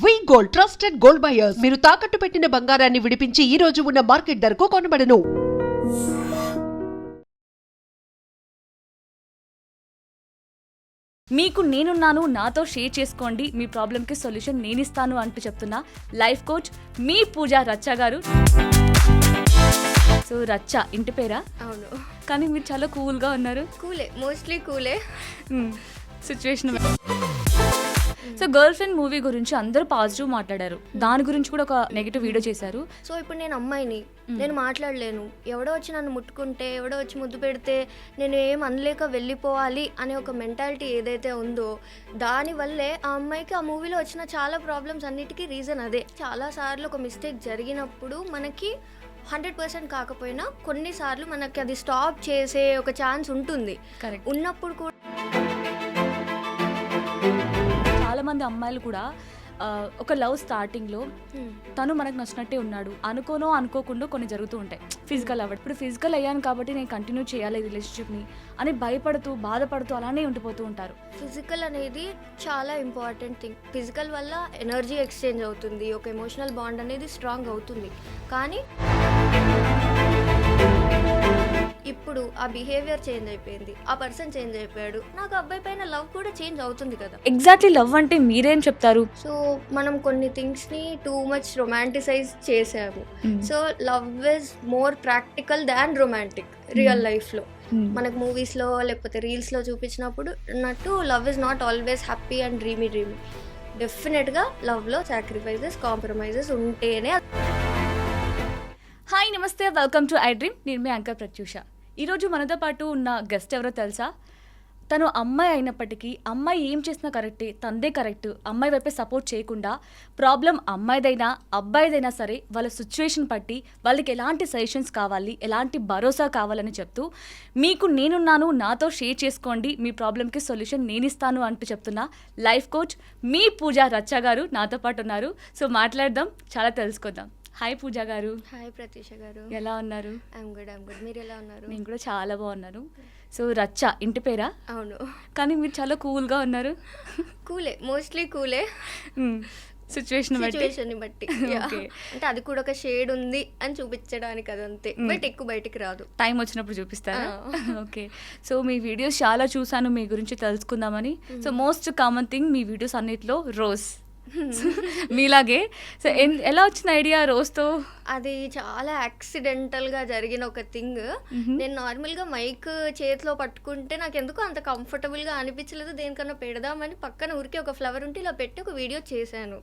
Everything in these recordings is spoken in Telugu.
గోల్డ్ ట్రస్టెడ్ గోల్డ్ బయర్స్ మీరు తాకట్టు పెట్టిన బంగారాన్ని విడిపించి ఈ రోజు ఉన్న మార్కెట్ ధరకు కొనబడను. మీకు నేనున్నాను, నాతో షేర్ చేసుకోండి, మీ ప్రాబ్లంకి సొల్యూషన్ నేను ఇస్తాను అంటూ చెప్తున్నా లైఫ్ కోచ్ మీ పూజ రచ్చ గారు. సో రచ్చ ఇంటి పేరా? అవును. కానీ మీరు చాలా కూల్గా ఉన్నారు. కూలే, మోస్ట్లీ కూలే. Situation. So girlfriend movie గురించి అందరూ పాజిటివ్ మాట్లాడారు, దాని గురించి కూడా ఒక నెగిటివ్ వీడియో చేశారు. సో ఇప్పుడు నేను అమ్మాయిని, నేను మాట్లాడలేను. ఎవడో వచ్చి నన్ను ముట్టుకుంటే, ఎవడో వచ్చి ముద్దు పెడితే నేను ఏం అనలేక వెళ్ళిపోవాలి అనే ఒక మెంటాలిటీ ఏదైతే ఉందో దానివల్లే ఆ అమ్మాయికి ఆ మూవీలో వచ్చిన చాలా ప్రాబ్లమ్స్ అన్నిటికీ రీజన్ అదే. చాలాసార్లు ఒక మిస్టేక్ జరిగినప్పుడు మనకి 100% కాకపోయినా కొన్నిసార్లు మనకి అది స్టాప్ చేసే ఒక ఛాన్స్ ఉంటుంది. కరెక్ట్. ఉన్నప్పుడు కూడా చాలా మంది అమ్మాయిలు కూడా ఒక లవ్ స్టార్టింగ్లో తను మనకు నచ్చినట్టే ఉన్నాడు అనుకోనో అనుకోకుండా కొన్ని జరుగుతూ ఉంటాయి. ఫిజికల్ అవ్వడం, ఇప్పుడు ఫిజికల్ అయ్యాను కాబట్టి నేను కంటిన్యూ చేయాలి రిలేషన్షిప్ని అని భయపడుతూ బాధపడుతూ అలానే ఉండిపోతూ ఉంటారు. ఫిజికల్ అనేది చాలా ఇంపార్టెంట్ థింగ్. ఫిజికల్ వల్ల ఎనర్జీ ఎక్స్చేంజ్ అవుతుంది, ఒక ఎమోషనల్ బాండ్ అనేది స్ట్రాంగ్ అవుతుంది. కానీ ఇప్పుడు ఆ బిహేవియర్ చేంజ్ అయిపోయింది, ఆ పర్సన్ చేంజ్ అయిపోయాడు, నాకు అబ్బాయి పైన లవ్ కూడా చేంజ్ అవుతుంది కదా. ఎగ్జాక్ట్లీ లవ్ అంటే మీరేం చెప్తారు? సో మనం కొన్ని థింగ్స్ని టూ మచ్ రొమాంటిసైజ్ చేసాము. So love is more practical than romantic real లైఫ్లో. మనకు మూవీస్లో లేకపోతే రీల్స్లో చూపించినప్పుడు అన్నట్టు love is not always happy and dreamy. డెఫినెట్గా లవ్లో సాక్రిఫైజెస్, కాంప్రమైజెస్ ఉంటేనే. హాయ్, నమస్తే, వెల్కమ్ టు ఐ డ్రీమ్. నేను మీ యాంకర్ ప్రత్యూష. ఈరోజు మనతో పాటు ఉన్న గెస్ట్ ఎవరో తెలుసా? తను అమ్మాయి అయినప్పటికీ అమ్మాయి ఏం చేసినా కరెక్టే, తందే కరెక్ట్, అమ్మాయి వైపే సపోర్ట్ చేయకుండా ప్రాబ్లం అమ్మాయిదైనా అబ్బాయిదైనా సరే వాళ్ళ సిచ్యువేషన్ బట్టి వాళ్ళకి ఎలాంటి సజెషన్స్ కావాలి, ఎలాంటి భరోసా కావాలని చెప్తూ మీకు నేనున్నాను, నాతో షేర్ చేసుకోండి, మీ ప్రాబ్లంకి సొల్యూషన్ నేను ఇస్తాను అంటూ చెప్తున్నా లైఫ్ కోచ్ మీ పూజ రచ్చ గారు నాతో పాటు ఉన్నారు. సో మాట్లాడదాం, చాలా తెలుసుకుందాం. హాయ్ పూజ గారు. హాయ్ ప్రతీష గారు. ఎలా ఉన్నారు? I'm good. మీరు ఎలా ఉన్నారు? నేను కూడా చాలా బాగున్నాను. సో రచ్చ ఇంటి పేరా? అవును. కానీ మీరు చాలా కూల్గా ఉన్నారు. కూలే, మోస్ట్లీ కూలే. సిచ్యువేషన్ బట్టి అంటే అది కూడా ఒక షేడ్ ఉంది అని చూపించడానికి, అదంతే. బట్ ఎక్కువ బయటికి రాదు, టైం వచ్చినప్పుడు చూపిస్తారా? ఓకే. సో మీ వీడియోస్ చాలా చూసాను, మీ గురించి తెలుసుకుందామని. సో మోస్ట్ కామన్ థింగ్ మీ వీడియోస్ అన్నిట్లో రోజ్. మీలాగే. సో ఎలా వచ్చిన ఐడియా రోజ్తో? అది చాలా యాక్సిడెంటల్గా జరిగిన ఒక థింగ్. నేను నార్మల్గా మైక్ చేతిలో పట్టుకుంటే నాకు ఎందుకు అంత కంఫర్టబుల్గా అనిపించలేదు. దేనికన్నా పెడదామని పక్కన ఊరికే ఒక ఫ్లవర్ ఉంటే ఇలా పెట్టి ఒక వీడియో చేశాను.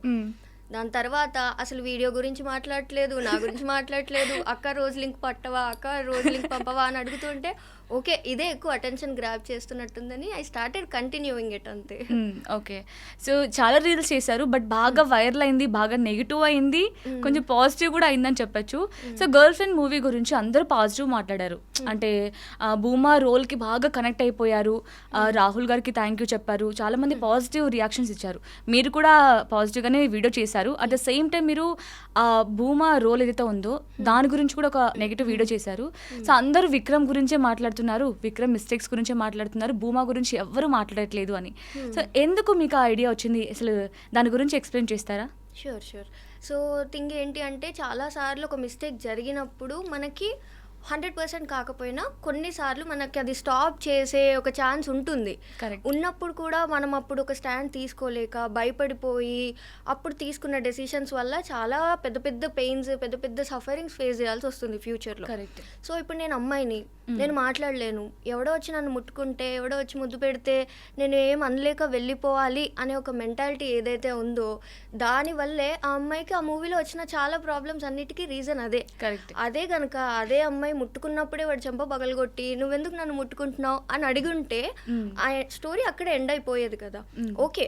దాని తర్వాత అసలు వీడియో గురించి మాట్లాడట్లేదు, నా గురించి మాట్లాడట్లేదు. అక్క రోజు లింక్ పట్టవా, అక్క రోజు లింక్ పంపవా అని అడుగుతుంటే ఓకే ఇదే ఎక్కువ అటెన్షన్ గ్రాబ్ చేస్తున్నట్టుందని ఐ స్టార్టెడ్ కంటిన్యూయింగ్ ఇట్, అంతే. ఓకే. సో చాలా రీల్స్ చేశారు, బట్ బాగా వైరల్ అయింది, బాగా నెగిటివ్ అయింది, కొంచెం పాజిటివ్ కూడా అయిందని చెప్పచ్చు. సో గర్ల్ ఫ్రెండ్ మూవీ గురించి అందరూ పాజిటివ్ మాట్లాడారు. అంటే భూమా రోల్కి బాగా కనెక్ట్ అయిపోయారు, రాహుల్ గారికి థ్యాంక్ యూ చెప్పారు, చాలా మంది పాజిటివ్ రియాక్షన్స్ ఇచ్చారు. మీరు కూడా పాజిటివ్గానే వీడియో చేశారు. అట్ ద సేమ్ టైం మీరు భూమా రోల్ ఏదైతే ఉందో దాని గురించి కూడా ఒక నెగిటివ్ వీడియో చేశారు. సో అందరూ విక్రమ్ గురించే మాట్లాడుతున్నారు, విక్రమ్ మిస్టేక్స్ గురించే మాట్లాడుతున్నారు, భూమా గురించి ఎవ్వరూ మాట్లాడట్లేదు అని. సో ఎందుకు మీకు ఆ ఐడియా వచ్చింది, అసలు దాని గురించి ఎక్స్ప్లెయిన్ చేస్తారా? షూర్. సో థింగ్ ఏంటి అంటే చాలాసార్లు ఒక మిస్టేక్ జరిగినప్పుడు మనకి 100% కాకపోయినా కొన్నిసార్లు మనకి అది స్టాప్ చేసే ఒక ఛాన్స్ ఉంటుంది. కరెక్ట్. ఉన్నప్పుడు కూడా మనం అప్పుడు ఒక స్టాండ్ తీసుకోలేక భయపడిపోయి అప్పుడు తీసుకున్న డెసిషన్స్ వల్ల చాలా పెద్ద పెద్ద పెయిన్స్, పెద్ద పెద్ద సఫరింగ్స్ ఫేస్ చేయాల్సి వస్తుంది ఫ్యూచర్లో. కరెక్ట్. సో ఇప్పుడు నేను అమ్మాయిని, నేను మాట్లాడలేను. ఎవడో వచ్చి నన్ను ముట్టుకుంటే, ఎవడో వచ్చి ముద్దు పెడితే నేను ఏం అనలేక వెళ్ళిపోవాలి అనే ఒక మెంటాలిటీ ఏదైతే ఉందో దానివల్లే ఆ అమ్మాయికి ఆ మూవీలో వచ్చిన చాలా ప్రాబ్లమ్స్ అన్నిటికీ రీజన్ అదే. కరెక్ట్. అదే కనుక అదే అమ్మాయి ముట్టుకున్నప్పుడే వాడు చెంప పగలగొట్టి నువ్వెందుకు నన్ను ముట్టుకుంటున్నావు అని అడిగుంటే ఆ స్టోరీ అక్కడే ఎండ్ అయిపోయేది కదా. ఓకే,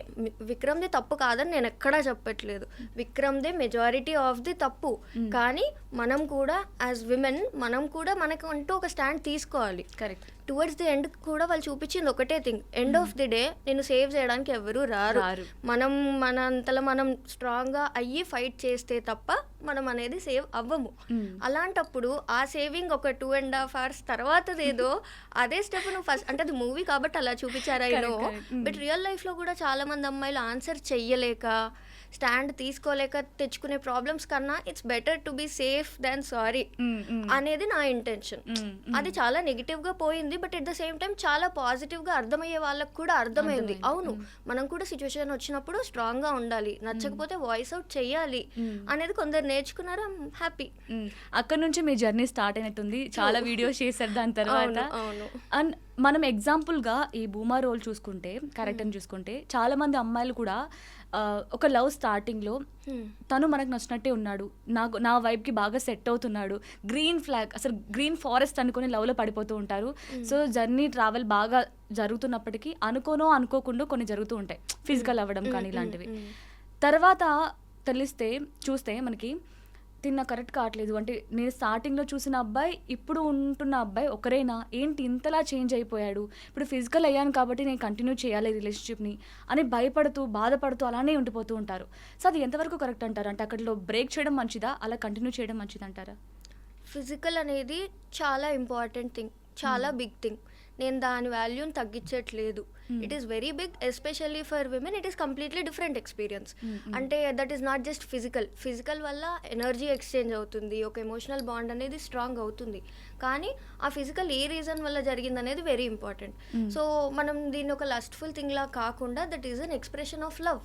విక్రమ్దే తప్పు కాదని నేను ఎక్కడా చెప్పట్లేదు, విక్రమ్దే మెజారిటీ ఆఫ్ ది తప్పు. కానీ మనం కూడా యాజ్ విమెన్ మనం కూడా మనకు అంటూ ఒక స్టాండ్ తీసుకోవాలి. కరెక్ట్. టువర్డ్స్ ది ఎండ్ కూడా వాళ్ళు చూపించింది ఒకటే thing, end of the day నేను సేవ్ చేయడానికి ఎవరు రారు. మనం మన అంతలో మనం స్ట్రాంగ్గా అయ్యి ఫైట్ చేస్తే తప్ప మనం అనేది సేవ్ అవ్వము. అలాంటప్పుడు ఆ సేవింగ్ ఒక 2.5 hours తర్వాతదేదో అదే స్టెప్ నువ్వు ఫస్ట్, అంటే అది మూవీ కాబట్టి అలా చూపించారు అయినో, బట్ రియల్ లైఫ్లో కూడా చాలా మంది అమ్మాయిలు ఆన్సర్ చెయ్యలేక స్టాండ్ తీసుకోలేక తెచ్చుకునే ప్రాబ్లమ్స్ కన్నా it's better to be safe than sorry అనేది నా ఇంటెన్షన్. అది చాలా నెగిటివ్గా పోయింది, but at the same time చాలా పాజిటివ్గా అర్థమయ్యే వాళ్ళకి కూడా అర్థమైంది. అవును, మనం కూడా సిచ్యువేషన్ వచ్చినప్పుడు స్ట్రాంగ్గా ఉండాలి, నచ్చకపోతే వాయిస్ అవుట్ చెయ్యాలి అనేది కొందరు నేర్చుకున్నారు. హ్యాపీ. అక్కడ నుంచి మీ జర్నీ స్టార్ట్ అయినట్టుంది, చాలా వీడియోస్ చేశారు దాని తర్వాత. అవును. అండ్ మనం ఎగ్జాంపుల్గా ఈ భూమా రోల్ చూసుకుంటే, క్యారెక్టర్ని చూసుకుంటే, చాలా మంది అమ్మాయిలు కూడా ఒక లవ్ స్టార్టింగ్లో తను మనకు నచ్చినట్టే ఉన్నాడు, నా వైబ్కి బాగా సెట్ అవుతున్నాడు, గ్రీన్ ఫ్లాగ్ అసలు గ్రీన్ ఫారెస్ట్ అనుకుని లవ్లో పడిపోతూ ఉంటారు. సో జర్నీ ట్రావెల్ బాగా జరుగుతున్నప్పటికీ అనుకోకుండా కొన్ని జరుగుతూ ఉంటాయి, ఫిజికల్ అవ్వడం కానీ ఇలాంటివి. తర్వాత చూస్తే మనకి తిన్న కరెక్ట్ కావట్లేదు, అంటే నేను స్టార్టింగ్లో చూసిన అబ్బాయి ఇప్పుడు ఉంటున్న అబ్బాయి ఒకరేనా, ఏంటి ఇంతలా చేంజ్ అయిపోయాడు, ఇప్పుడు ఫిజికల్ అయ్యాను కాబట్టి నేను కంటిన్యూ చేయాలి రిలేషన్షిప్ని అని భయపడుతూ బాధపడుతూ అలానే ఉండిపోతూ ఉంటారు. సో అది ఎంతవరకు కరెక్ట్ అంటారు? అంటే అక్కడలో బ్రేక్ చేయడం మంచిదా, అలా కంటిన్యూ చేయడం మంచిదా అంటారా? ఫిజికల్ అనేది చాలా ఇంపార్టెంట్ థింగ్, చాలా బిగ్ థింగ్. నేను దాని వాల్యూని తగ్గించట్లేదు. It is very big, especially for women it is completely different experience. అంటే that is not just physical వల్ల ఎనర్జీ ఎక్స్చేంజ్ అవుతుంది, ఒక ఎమోషనల్ బాండ్ అనేది స్ట్రాంగ్ అవుతుంది. కానీ ఆ ఫిజికల్ ఏ రీజన్ వల్ల జరిగింది అనేది వెరీ ఇంపార్టెంట్. సో మనం దీన్ని ఒక లస్ట్ఫుల్ థింగ్ లా కాకుండా that is an expression of love.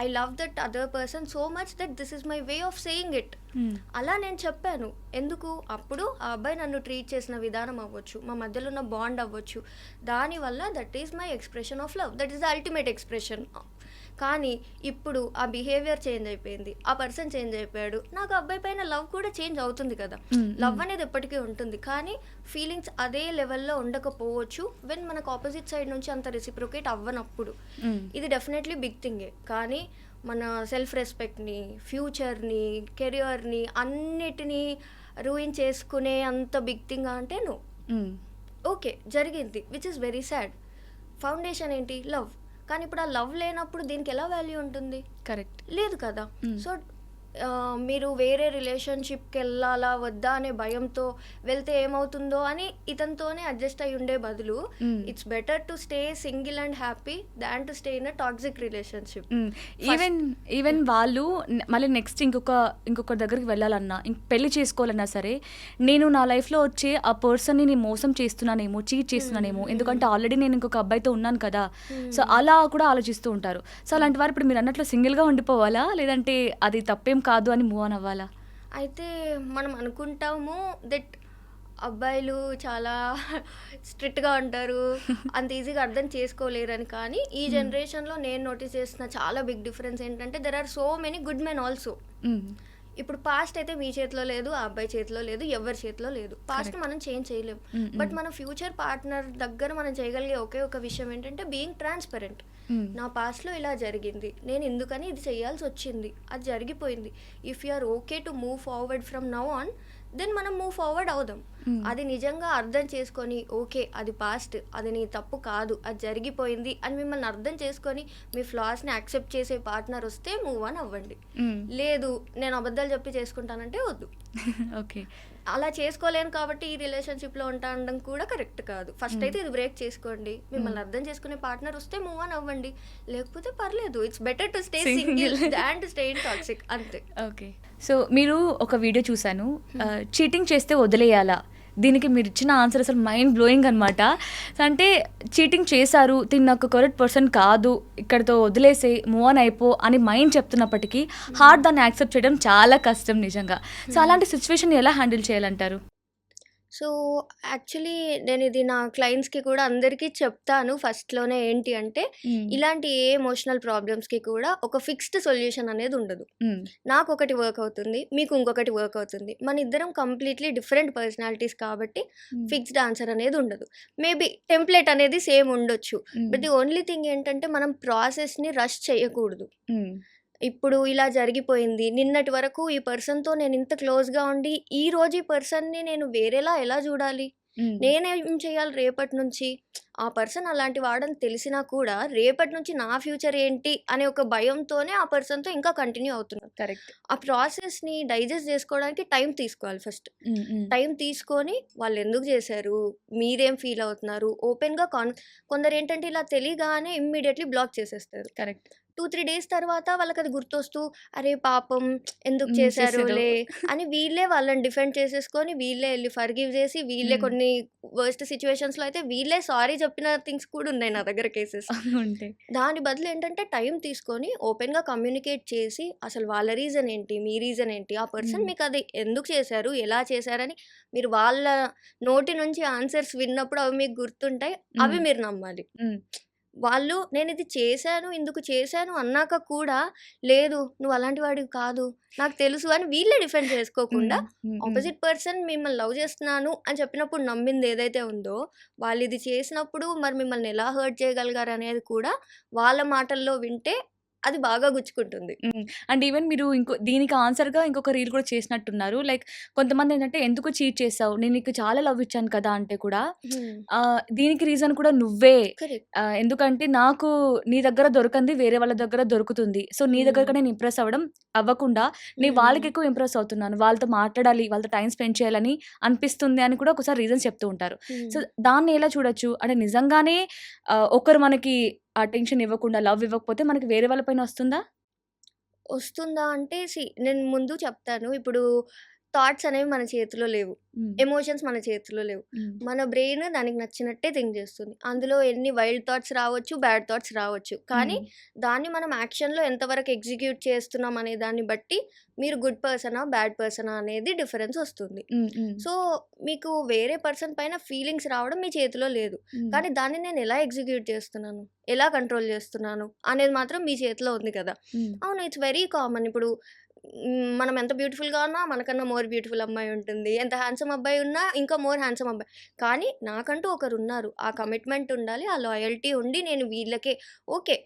I love that other person so much that this is my way of saying it. అలా నేను చెప్పాను. ఎందుకు? అప్పుడు ఆ అబ్బాయి నన్ను ట్రీట్ చేసిన విధానం అవ్వచ్చు, మా మధ్యలో ఉన్న బాండ్ అవ్వచ్చు, దానివల్ల that is my expression of love, that is the ultimate expression. కానీ ఇప్పుడు ఆ బిహేవియర్ చేంజ్ అయిపోయింది, ఆ పర్సన్ చేంజ్ అయిపోయాడు, నాకు అబ్బాయి పైన లవ్ కూడా చేంజ్ అవుతుంది కదా. లవ్ అనేది ఎప్పటికీ ఉంటుంది, కానీ ఫీలింగ్స్ అదే లెవెల్లో ఉండకపోవచ్చు వెన్ మనకు ఆపోజిట్ సైడ్ నుంచి అంత రెసిప్రొకేట్ అవ్వనప్పుడు. ఇది డెఫినెట్లీ బిగ్ థింగే. కానీ మన సెల్ఫ్ రెస్పెక్ట్ని, ఫ్యూచర్ని, కెరియర్ని అన్నిటినీ రూయిన్ చేసుకునే అంత బిగ్ థింగ్ అంటే నో. ఓకే, జరిగింది, which is very sad. Foundation ఏంటి? లవ్. కానీ ఇప్పుడు ఆ లవ్ లేనప్పుడు దీనికి ఎలా వాల్యూ ఉంటుంది? కరెక్ట్ లేదు కదా. సో మీరు వేరే రిలేషన్షిప్కి వెళ్ళాలా వద్దా అనే భయంతో వెళ్తే ఏమవుతుందో అని ఇతనితోనే అడ్జస్ట్ అయి ఉండే బదులు it's better to stay single and happy than to stay in a toxic relationship. Even వాళ్ళు మళ్ళీ నెక్స్ట్ ఇంకొక దగ్గరికి వెళ్ళాలన్నా, పెళ్లి చేసుకోవాలన్నా సరే, నేను నా లైఫ్లో వచ్చే ఆ పర్సన్ని నేను మోసం చేస్తున్నానేమో, చీట్ చేస్తున్నానేమో, ఎందుకంటే ఆల్రెడీ నేను ఇంకొక అబ్బాయితో ఉన్నాను కదా. సో అలా కూడా ఆలోచిస్తూ ఉంటారు. సో అలాంటి వారు ఇప్పుడు మీరు అన్నట్లు సింగిల్గా ఉండిపోవాలా, లేదంటే అది తప్పేం కాదు అని మూవ్ ఆన్ అవ్వాలా? అయితే మనం అనుకుంటాము దట్ అబ్బాయిలు చాలా స్ట్రిక్ట్గా ఉంటారు, అంత ఈజీగా అర్థం చేసుకోలేరని. కానీ ఈ జనరేషన్లో నేను నోటీస్ చేసిన చాలా బిగ్ డిఫరెన్స్ ఏంటంటే there are so many good men also. ఇప్పుడు పాస్ట్ అయితే మీ చేతిలో లేదు, ఆ అబ్బాయి చేతిలో లేదు, ఎవరి చేతిలో లేదు. పాస్ట్ మనం చేంజ్ చేయలేం. బట్ మన ఫ్యూచర్ పార్ట్నర్ దగ్గర మనం చేయగలిగే ఒకే ఒక విషయం ఏంటంటే బీయింగ్ ట్రాన్స్పరెంట్. నా పాస్ట్లో ఇలా జరిగింది, నేను ఎందుకని ఇది చేయాల్సి వచ్చింది, అది జరిగిపోయింది. If you are okay to move forward from now on, then మనం మూవ్ ఫార్వర్డ్ అవుదాం. అది నిజంగా అర్థం చేసుకొని ఓకే అది పాస్ట్, అది నీ తప్పు కాదు, అది జరిగిపోయింది అని మిమ్మల్ని అర్థం చేసుకొని మీ ఫ్లాస్ని యాక్సెప్ట్ చేసే పార్ట్నర్ వస్తే మూవ్ ఆన్ అవ్వండి. లేదు నేను అబద్ధాలు చెప్పి చేసుకుంటానంటే వద్దు. ఓకే, అలా చేసుకోలేను కాబట్టి ఈ రిలేషన్షిప్లో ఉండడం కూడా కరెక్ట్ కాదు. ఫస్ట్ అయితే ఇది బ్రేక్ చేసుకోండి, మిమ్మల్ని అర్థం చేసుకునే పార్ట్నర్ వస్తే మూవ్ ఆన్ అవ్వండి, లేకపోతే పర్లేదు. It's better to stay single than to stay in toxic, అంతే. ఓకే, సో మీరు ఒక వీడియో చూశాను, చీటింగ్ చేస్తే వదిలేయాలా, దీనికి మీరు ఇచ్చిన ఆన్సర్ అసలు మైండ్ బ్లోయింగ్ అనమాట. అంటే చీటింగ్ చేశారు, తిన్న ఒక కరెక్ట్ పర్సన్ కాదు, ఇక్కడితో వదిలేసే మూవ్ ఆన్ అయిపో అని మైండ్ చెప్తున్నప్పటికీ హార్ట్ దాన్ని యాక్సెప్ట్ చేయడం చాలా కష్టం నిజంగా. సో అలాంటి సిచ్యువేషన్ ఎలా హ్యాండిల్ చేయాలంటారు? సో యాక్చువల్లీ నేను ఇది నా క్లయింట్స్కి కూడా అందరికీ చెప్తాను ఫస్ట్లోనే. ఏంటి అంటే ఇలాంటి ఏ ఎమోషనల్ ప్రాబ్లమ్స్కి కూడా ఒక ఫిక్స్డ్ సొల్యూషన్ అనేది ఉండదు. నాకు ఒకటి వర్క్ అవుతుంది, మీకు ఇంకొకటి వర్క్ అవుతుంది, మన ఇద్దరం కంప్లీట్లీ డిఫరెంట్ పర్సనాలిటీస్ కాబట్టి ఫిక్స్డ్ ఆన్సర్ అనేది ఉండదు. మేబీ టెంప్లెట్ అనేది సేమ్ ఉండొచ్చు, బట్ ది ఓన్లీ థింగ్ ఏంటంటే మనం ప్రాసెస్ని రష్ చేయకూడదు. ఇప్పుడు ఇలా జరిగిపోయింది, నిన్నటి వరకు ఈ పర్సన్తో నేను ఇంత క్లోజ్గా ఉండి ఈ రోజు ఈ పర్సన్ని నేను వేరేలా ఎలా చూడాలి, నేనేం చేయాలి రేపటి నుంచి? ఆ పర్సన్ అలాంటి వాడని తెలిసినా కూడా రేపటి నుంచి నా ఫ్యూచర్ ఏంటి అనే ఒక భయంతోనే ఆ పర్సన్తో ఇంకా కంటిన్యూ అవుతున్నాను. కరెక్ట్. ఆ ప్రాసెస్ని డైజెస్ట్ చేసుకోవడానికి టైం తీసుకోవాలి. ఫస్ట్ టైం తీసుకొని వాళ్ళు ఎందుకు చేశారు, మీరేం ఫీల్ అవుతున్నారు, ఓపెన్గా కొందరు ఏంటంటే ఇలా తెలియగానే ఇమ్మీడియట్లీ బ్లాక్ చేసేస్తారు. కరెక్ట్. 2-3 డేస్ తర్వాత వాళ్ళకది గుర్తొస్తూ, అరే పాపం ఎందుకు చేశారు. చేశారోలే అని వీళ్ళే వాళ్ళని డిఫెండ్ చేసేసుకొని, వీళ్ళే ఎళ్లి ఫర్‌గివ్ చేసి, వీళ్ళే కొన్ని వర్స్ట్ సిట్యుయేషన్స్‌లో అయితే వీళ్ళే సారీ చెప్పిన థింగ్స్ కూడా ఉన్నాయి నా దగ్గర కేసెస్. ఉంటాయి. దాని బదులు ఏంటంటే టైం తీసుకొని ఓపెన్‌గా కమ్యూనికేట్ చేసి, అసలు వాళ్ళ రీజన్ ఏంటి? మీ రీజన్ ఏంటి? ఆ పర్సన్ మీకది ఎందుకు చేశారు? ఎలా చేశారని మీరు వాళ్ళ నోటి నుంచి ఆన్సర్స్ విన్నప్పుడు అవి మీకు గుర్తుంటాయి. అవి మీరు నమ్మాలి. వాళ్ళు నేనిది చేశాను, ఇందుకు చేశాను అన్నాక కూడా, లేదు నువ్వు అలాంటి వాడివి కాదు, నాకు తెలుసు అని వీళ్ళే డిఫెండ్ చేసుకోకుండా, ఆపోజిట్ పర్సన్ మిమ్మల్ని లవ్ చేస్తున్నాను అని చెప్పినప్పుడు నమ్మింది ఏదైతే ఉందో, వాళ్ళిది చేసినప్పుడు మరి మిమ్మల్ని ఎలా హర్ట్ చేయగలిగారనేది కూడా వాళ్ళ మాటల్లో వింటే అది బాగా గుచ్చుకుంటుంది. అండ్ ఈవెన్ మీరు దీనికి ఆన్సర్‌గా ఇంకొక రీల్ కూడా చేసినట్టున్నారు. లైక్ కొంతమంది ఏంటంటే ఎందుకు చీట్ చేసావు? నేను నీకు చాలా లవ్ ఇచ్చాను కదా! అంటే కూడా దీనికి రీజన్ కూడా నువ్వే. కరెక్ట్. ఎందుకంటే నాకు నీ దగ్గర దొరకంది వేరే వాళ్ళ దగ్గర దొరుకుతుంది. సో నీ దగ్గర నేను ఇంప్రెస్ అవ్వకుండా నేను వాళ్ళకి ఎక్కువ ఇంప్రెస్ అవుతున్నాను. వాళ్ళతో మాట్లాడాలి, వాళ్ళతో టైం స్పెండ్ చేయాలని అనిపిస్తుంది అని కూడా ఒకసారి రీజన్స్ చెప్తూ ఉంటారు. సో దాన్ని ఎలా చూడొచ్చు? అంటే నిజంగానే ఒకరు మనకి అటెన్షన్ ఇవ్వకుండా, లవ్ ఇవ్వకపోతే మనకి వేరే వాళ్ళ పైన వస్తుందా? వస్తుందా అంటే నేను ముందు చెప్తాను. ఇప్పుడు థాట్స్ అనేవి మన చేతిలో లేవు. ఎమోషన్స్ మన చేతిలో లేవు. మన బ్రెయిన్ దానికి నచ్చినట్టే థింక్ చేస్తుంది. అందులో ఎన్ని వైల్డ్ థాట్స్ రావచ్చు, బ్యాడ్ థాట్స్ రావచ్చు. కానీ దాన్ని మనం యాక్షన్‌లో ఎంతవరకు ఎగ్జిక్యూట్ చేస్తున్నాం అనే దాన్ని బట్టి మీరు గుడ్ పర్సనా, బ్యాడ్ పర్సనా అనేది డిఫరెన్స్ వస్తుంది. సో మీకు వేరే పర్సన్ పైన ఫీలింగ్స్ రావడం మీ చేతిలో లేదు. కానీ దాన్ని నేను ఎలా ఎగ్జిక్యూట్ చేస్తున్నాను, ఎలా కంట్రోల్ చేస్తున్నాను అనేది మాత్రం మీ చేతిలో ఉంది కదా! అవును, ఇట్స్ వెరీ కామన్. ఇప్పుడు మనం ఎంత బ్యూటిఫుల్‌గా ఉన్నా మనకన్నా మోర్ బ్యూటిఫుల్ అమ్మాయి ఉంటుంది. ఎంత హ్యాండ్సమ్ అబ్బాయి ఉన్నా ఇంకా మోర్ హ్యాండ్సమ్ అబ్బాయి. కానీ నాకంటూ ఒకరున్నారు. ఆ కమిట్మెంట్ ఉండాలి. ఆ లాయల్టీ ఉండి నేను వీళ్ళకే okay.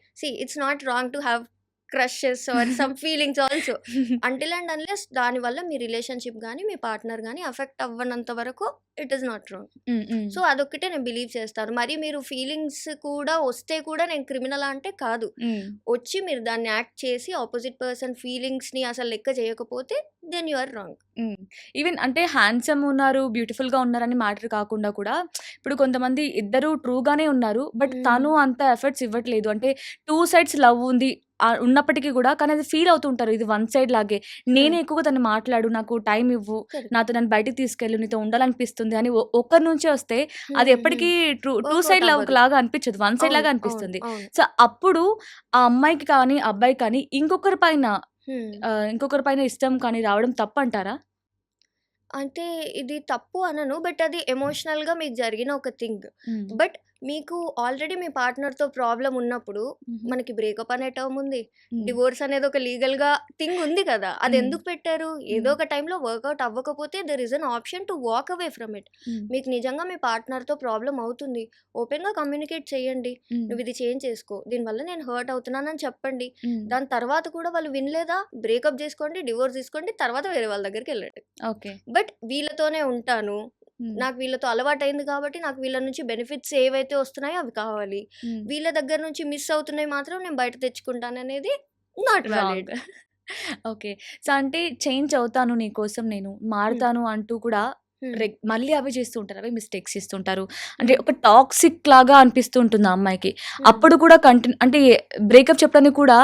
It's not wrong to have crushes or some feelings also. Until and unless దానివల్ల మీ రిలేషన్‌షిప్ గానీ, మీ పార్ట్నర్ గానీ ఎఫెక్ట్ అవ్వనంత వరకు it is not wrong. So అదొక్కటే నేను బిలీవ్ చేస్తాను. మరి మీరు ఫీలింగ్స్ కూడా వస్తే కూడా నేను క్రిమినలా అంటే కాదు. వచ్చి మీరు దాన్ని యాక్ట్ చేసి ఆపోజిట్ పర్సన్ ఫీలింగ్స్‌ని అసలు లెక్క చేయకపోతే then you are wrong. Even అంటే హ్యాండ్సమ్ ఉన్నారు, బ్యూటిఫుల్‌గా ఉన్నారని మ్యాటర్ కాకుండా కూడా ఇప్పుడు కొంతమంది ఇద్దరు ట్రూగానే ఉన్నారు. బట్ తను అంత ఎఫర్ట్స్ ఇవ్వట్లేదు. అంటే 2 సైడ్స్ లవ్ ఉంది ఉన్నప్పటికీ కూడా కానీ అది ఫీల్ అవుతూ ఉంటారు. ఇది వన్ సైడ్ లాగే. నేనే ఎక్కువగా తను మాట్లాడు, నాకు టైం ఇవ్వు, నాతో నన్ను బయటికి తీసుకెళ్ళు, నీతో ఉండాలనిపిస్తుంది అని ఒక్కరి నుంచే వస్తే అది ఎప్పటికీ టూ సైడ్ లవ్ లాగా అనిపించదు. వన్ సైడ్ లాగా అనిపిస్తుంది. సో అప్పుడు ఆ అమ్మాయికి కానీ అబ్బాయి కానీ ఇంకొకరి పైన ఇష్టం కానీ రావడం తప్పంటారా? అంటే ఇది తప్పు అనను. బట్ అది ఎమోషనల్‌గా మీకు జరిగిన ఒక థింగ్. బట్ మీకు ఆల్రెడీ మీ పార్ట్నర్‌తో ప్రాబ్లమ్ ఉన్నప్పుడు మనకి బ్రేకప్ అనే టర్మ్ ఉంది. డివోర్స్ అనేది ఒక లీగల్‌గా థింగ్ ఉంది కదా! అది ఎందుకు పెట్టారు? ఏదో ఒక టైంలో వర్కౌట్ అవ్వకపోతే there is an option to walk away from it. మీకు నిజంగా మీ పార్ట్నర్‌తో ప్రాబ్లమ్ అవుతుంది. ఓపెన్‌గా కమ్యూనికేట్ చేయండి. నువ్వు ఇది చేంజ్ చేసుకో. దీనివల్ల నేను హర్ట్ అవుతున్నానని చెప్పండి. దాని తర్వాత కూడా వాళ్ళు వినలేదా? బ్రేకప్ చేసుకోండి, డివోర్స్ తీసుకోండి, తర్వాత వేరే వాళ్ళ దగ్గరికి వెళ్ళండి. ఓకే. బట్ వీళ్ళతోనే ఉంటాను. నాకు వీళ్ళతో అలవాటైంది కాబట్టి నాకు వీళ్ళ నుంచి బెనిఫిట్స్ ఏవైతే వస్తున్నాయో అవి కావాలి. వీళ్ళ దగ్గర నుంచి మిస్ అవుతున్నాయి మాత్రం నేను బయట తెచ్చుకుంటాననేది నాట్ వాలిడ్. ఓకే. సో అంటే చేంజ్ అవుతాను, నీ కోసం నేను మారుతాను అంటూ కూడా మళ్ళీ అవి చేస్తూ ఉంటారు. అవి మిస్టేక్స్ చేస్తుంటారు. అంటే ఒక టాక్సిక్ లాగా అనిపిస్తూ ఉంటుంది ఆ అమ్మాయికి. అప్పుడు కూడా అంటే బ్రేకప్ చెప్పడానికి కూడా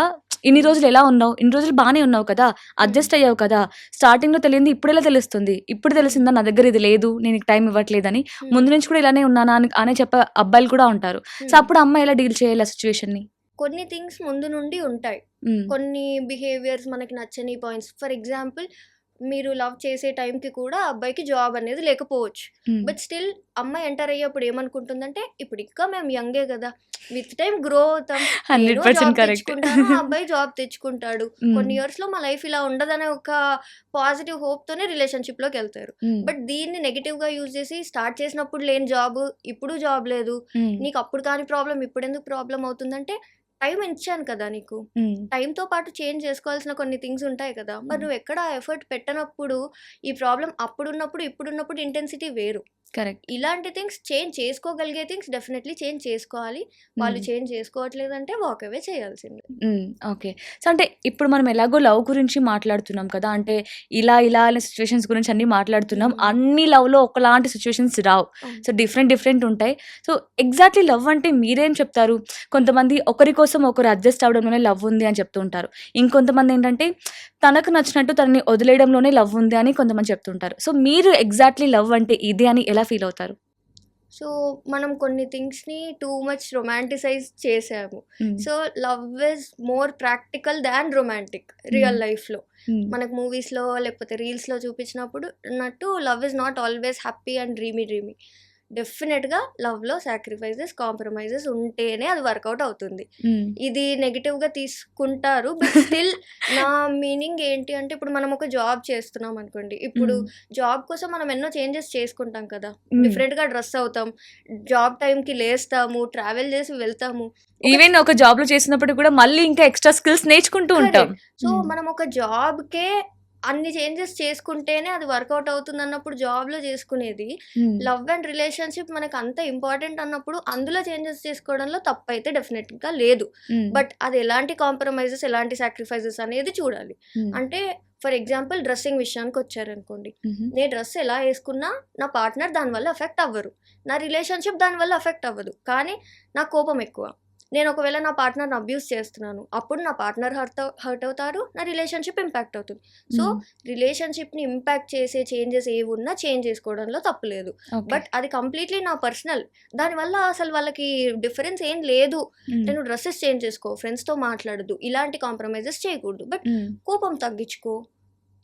ఇన్ని రోజులు ఎలా ఉన్నావు? ఇన్ని రోజులు బానే ఉన్నావు కదా! అడ్జస్ట్ అయ్యావు కదా! స్టార్టింగ్‌లో తెలియంది ఇప్పుడెలా తెలుస్తుంది? ఇప్పుడు తెలిసిందా నా దగ్గర ఇది లేదు, నేను నీకు టైం ఇవ్వట్లేదని? ముందు నుంచి కూడా ఇలానే ఉన్నానా అనే చెప్పే అబ్బాయిలు కూడా ఉంటారు. సో అప్పుడు అమ్మాయి ఎలా డీల్ చేయాలి ఆ సిట్యుయేషన్‌ని? కొన్ని థింగ్స్ ముందు నుండి ఉంటాయి. కొన్ని బిహేవియర్స్ మనకి నచ్చని పాయింట్స్. ఫర్ ఎగ్జాంపుల్ మీరు లవ్ చేసే టైంకి కూడా అబ్బాయికి జాబ్ అనేది లేకపోవచ్చు. బట్ స్టిల్ అమ్మాయి ఎంటర్ అయ్యేప్పుడు ఏమనుకుంటుందంటే ఇప్పుడు ఇంకా మేము యంగే కదా, విత్ టైం గ్రో అవుతాం, నేను జాబ్ తెచ్చుకుంటాను, అబ్బాయి జాబ్ తెచ్చుకుంటాడు, కొన్ని ఇయర్స్ లో మా లైఫ్ ఇలా ఉండదనే ఒక పాజిటివ్ హోప్ తోనే రిలేషన్షిప్ లోకి వెళ్తారు. బట్ దీన్ని నెగిటివ్ గా యూజ్ చేసి స్టార్ట్ చేసినప్పుడు లేని జాబ్ ఇప్పుడు జాబ్ లేదు, నీకు అప్పుడు కాని ప్రాబ్లం ఇప్పుడు ఎందుకు ప్రాబ్లం అవుతుందంటే టైం ఇచ్చాను కదా నీకు. టైంతో పాటు చేంజ్ చేసుకోవాల్సిన కొన్ని థింగ్స్ ఉంటాయి కదా. మరి నువ్వు ఎక్కడ ఎఫర్ట్ పెట్టనప్పుడు ఈ ప్రాబ్లం అప్పుడున్నప్పుడు ఇప్పుడున్నప్పుడు ఇంటెన్సిటీ వేరు. కరెక్ట్. ఇలాంటి థింగ్స్ చేంజ్ చేసుకోగలిగే థింగ్స్ డెఫినెట్లీ చేంజ్ చేసుకోవాలి. వాళ్ళు చేంజ్ చేసుకోవట్లేదంటే వాక్ అవే చేయాల్సిందే. ఓకే. సో అంటే ఇప్పుడు మనం ఎలాగో లవ్ గురించి మాట్లాడుతున్నాం కదా, అంటే ఇలా అనే సిచ్యువేషన్స్ గురించి అన్ని మాట్లాడుతున్నాం. అన్ని లవ్లో ఒకలాంటి సిచ్యువేషన్స్ రావు. సో డిఫరెంట్ ఉంటాయి. సో ఎగ్జాక్ట్లీ లవ్ అంటే మీరేం చెప్తారు? కొంతమంది ఒకరి కోసం కోసం ఒకరు అడ్జస్ట్ అవ్వడంలోనే లవ్ ఉంది అని చెప్తూ ఉంటారు. ఇంకొంతమంది ఏంటంటే తనకు నచ్చినట్టు తనని వదిలేయడంలోనే లవ్ ఉంది అని కొంతమంది చెప్తుంటారు. సో మీరు ఎగ్జాక్ట్లీ లవ్ అంటే ఇది అని ఎలా ఫీల్ అవుతారు? సో మనం కొన్ని థింగ్స్ని టూ మచ్ రొమాంటిసైజ్ చేసాము. So love is more practical than romantic real లైఫ్లో. మనకు మూవీస్లో లేకపోతే రీల్స్లో చూపించినప్పుడు అన్నట్టు love is not always happy and dreamy. డెఫినెట్గా లవ్లో సాక్రిఫైజెస్, కాంప్రమైజెస్ ఉంటేనే అది వర్కౌట్ అవుతుంది. ఇది నెగిటివ్గా తీసుకుంటారు, బట్ స్టిల్ నా మీనింగ్ ఏంటి అంటే, ఇప్పుడు మనం ఒక జాబ్ చేస్తున్నాం అనుకోండి, ఇప్పుడు జాబ్ కోసం మనం ఎన్నో చేంజెస్ చేసుకుంటాం కదా, డిఫరెంట్గా డ్రెస్ అవుతాం, జాబ్ టైంకి లేస్తాము, ట్రావెల్ చేసి వెళ్తాము. ఈవెన్ ఒక జాబ్ లో చేసినప్పుడు కూడా మళ్ళీ ఇంకా ఎక్స్ట్రా స్కిల్స్ నేర్చుకుంటూ ఉంటాం. సో మనం ఒక జాబ్కే అన్ని చేంజెస్ చేసుకుంటేనే అది వర్కౌట్ అవుతుంది అన్నప్పుడు జాబ్లో చేసుకునేది. లవ్ అండ్ రిలేషన్షిప్ మనకు అంత ఇంపార్టెంట్ అన్నప్పుడు అందులో చేంజెస్ చేసుకోవడంలో తప్పు అయితే డెఫినెట్గా లేదు. బట్ అది ఎలాంటి కాంప్రమైజెస్, ఎలాంటి సాక్రిఫైజెస్ అనేది చూడాలి. అంటే ఫర్ ఎగ్జాంపుల్ డ్రెస్సింగ్ విషయానికి వచ్చారనుకోండి, నేను డ్రెస్ ఎలా వేసుకున్నా నా పార్ట్నర్ దానివల్ల అఫెక్ట్ అవ్వరు, నా రిలేషన్షిప్ దానివల్ల అఫెక్ట్ అవ్వదు. కానీ నా కోపం ఎక్కువ, నేను ఒకవేళ నా పార్ట్నర్ని అబ్యూస్ చేస్తున్నాను, అప్పుడు నా పార్ట్నర్ హర్ట్ అవుతారు, నా రిలేషన్షిప్ ఇంపాక్ట్ అవుతుంది. సో రిలేషన్షిప్ని ఇంపాక్ట్ చేసే చేంజెస్ ఏవి ఉన్నా చేంజ్ చేసుకోవడంలో తప్పులేదు. బట్ అది కంప్లీట్లీ నా పర్సనల్, దానివల్ల అసలు వాళ్ళకి డిఫరెన్స్ ఏం లేదు. నేను డ్రెస్సెస్ చేంజ్ చేసుకో, ఫ్రెండ్స్తో మాట్లాడదు, ఇలాంటి కాంప్రమైజెస్ చేయకూడదు. బట్ కోపం తగ్గించుకో,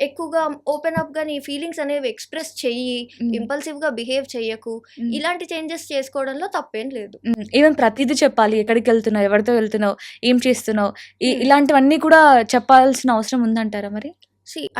ఎక్కువగా ఓపెన్ అప్గా నీ ఫీలింగ్స్ అనేవి ఎక్స్ప్రెస్ చెయ్యి, ఇంపల్సివ్గా బిహేవ్ చెయ్యకు, ఇలాంటి చేంజెస్ చేసుకోవడంలో తప్పేం లేదు. ఈవెన్ ప్రతిదీ చెప్పాలి, ఎక్కడికి వెళ్తున్నావు, ఎవరితో వెళ్తున్నావు, ఏం చేస్తున్నావు, ఇలాంటివన్నీ కూడా చెప్పాల్సిన అవసరం ఉందంటారా మరి?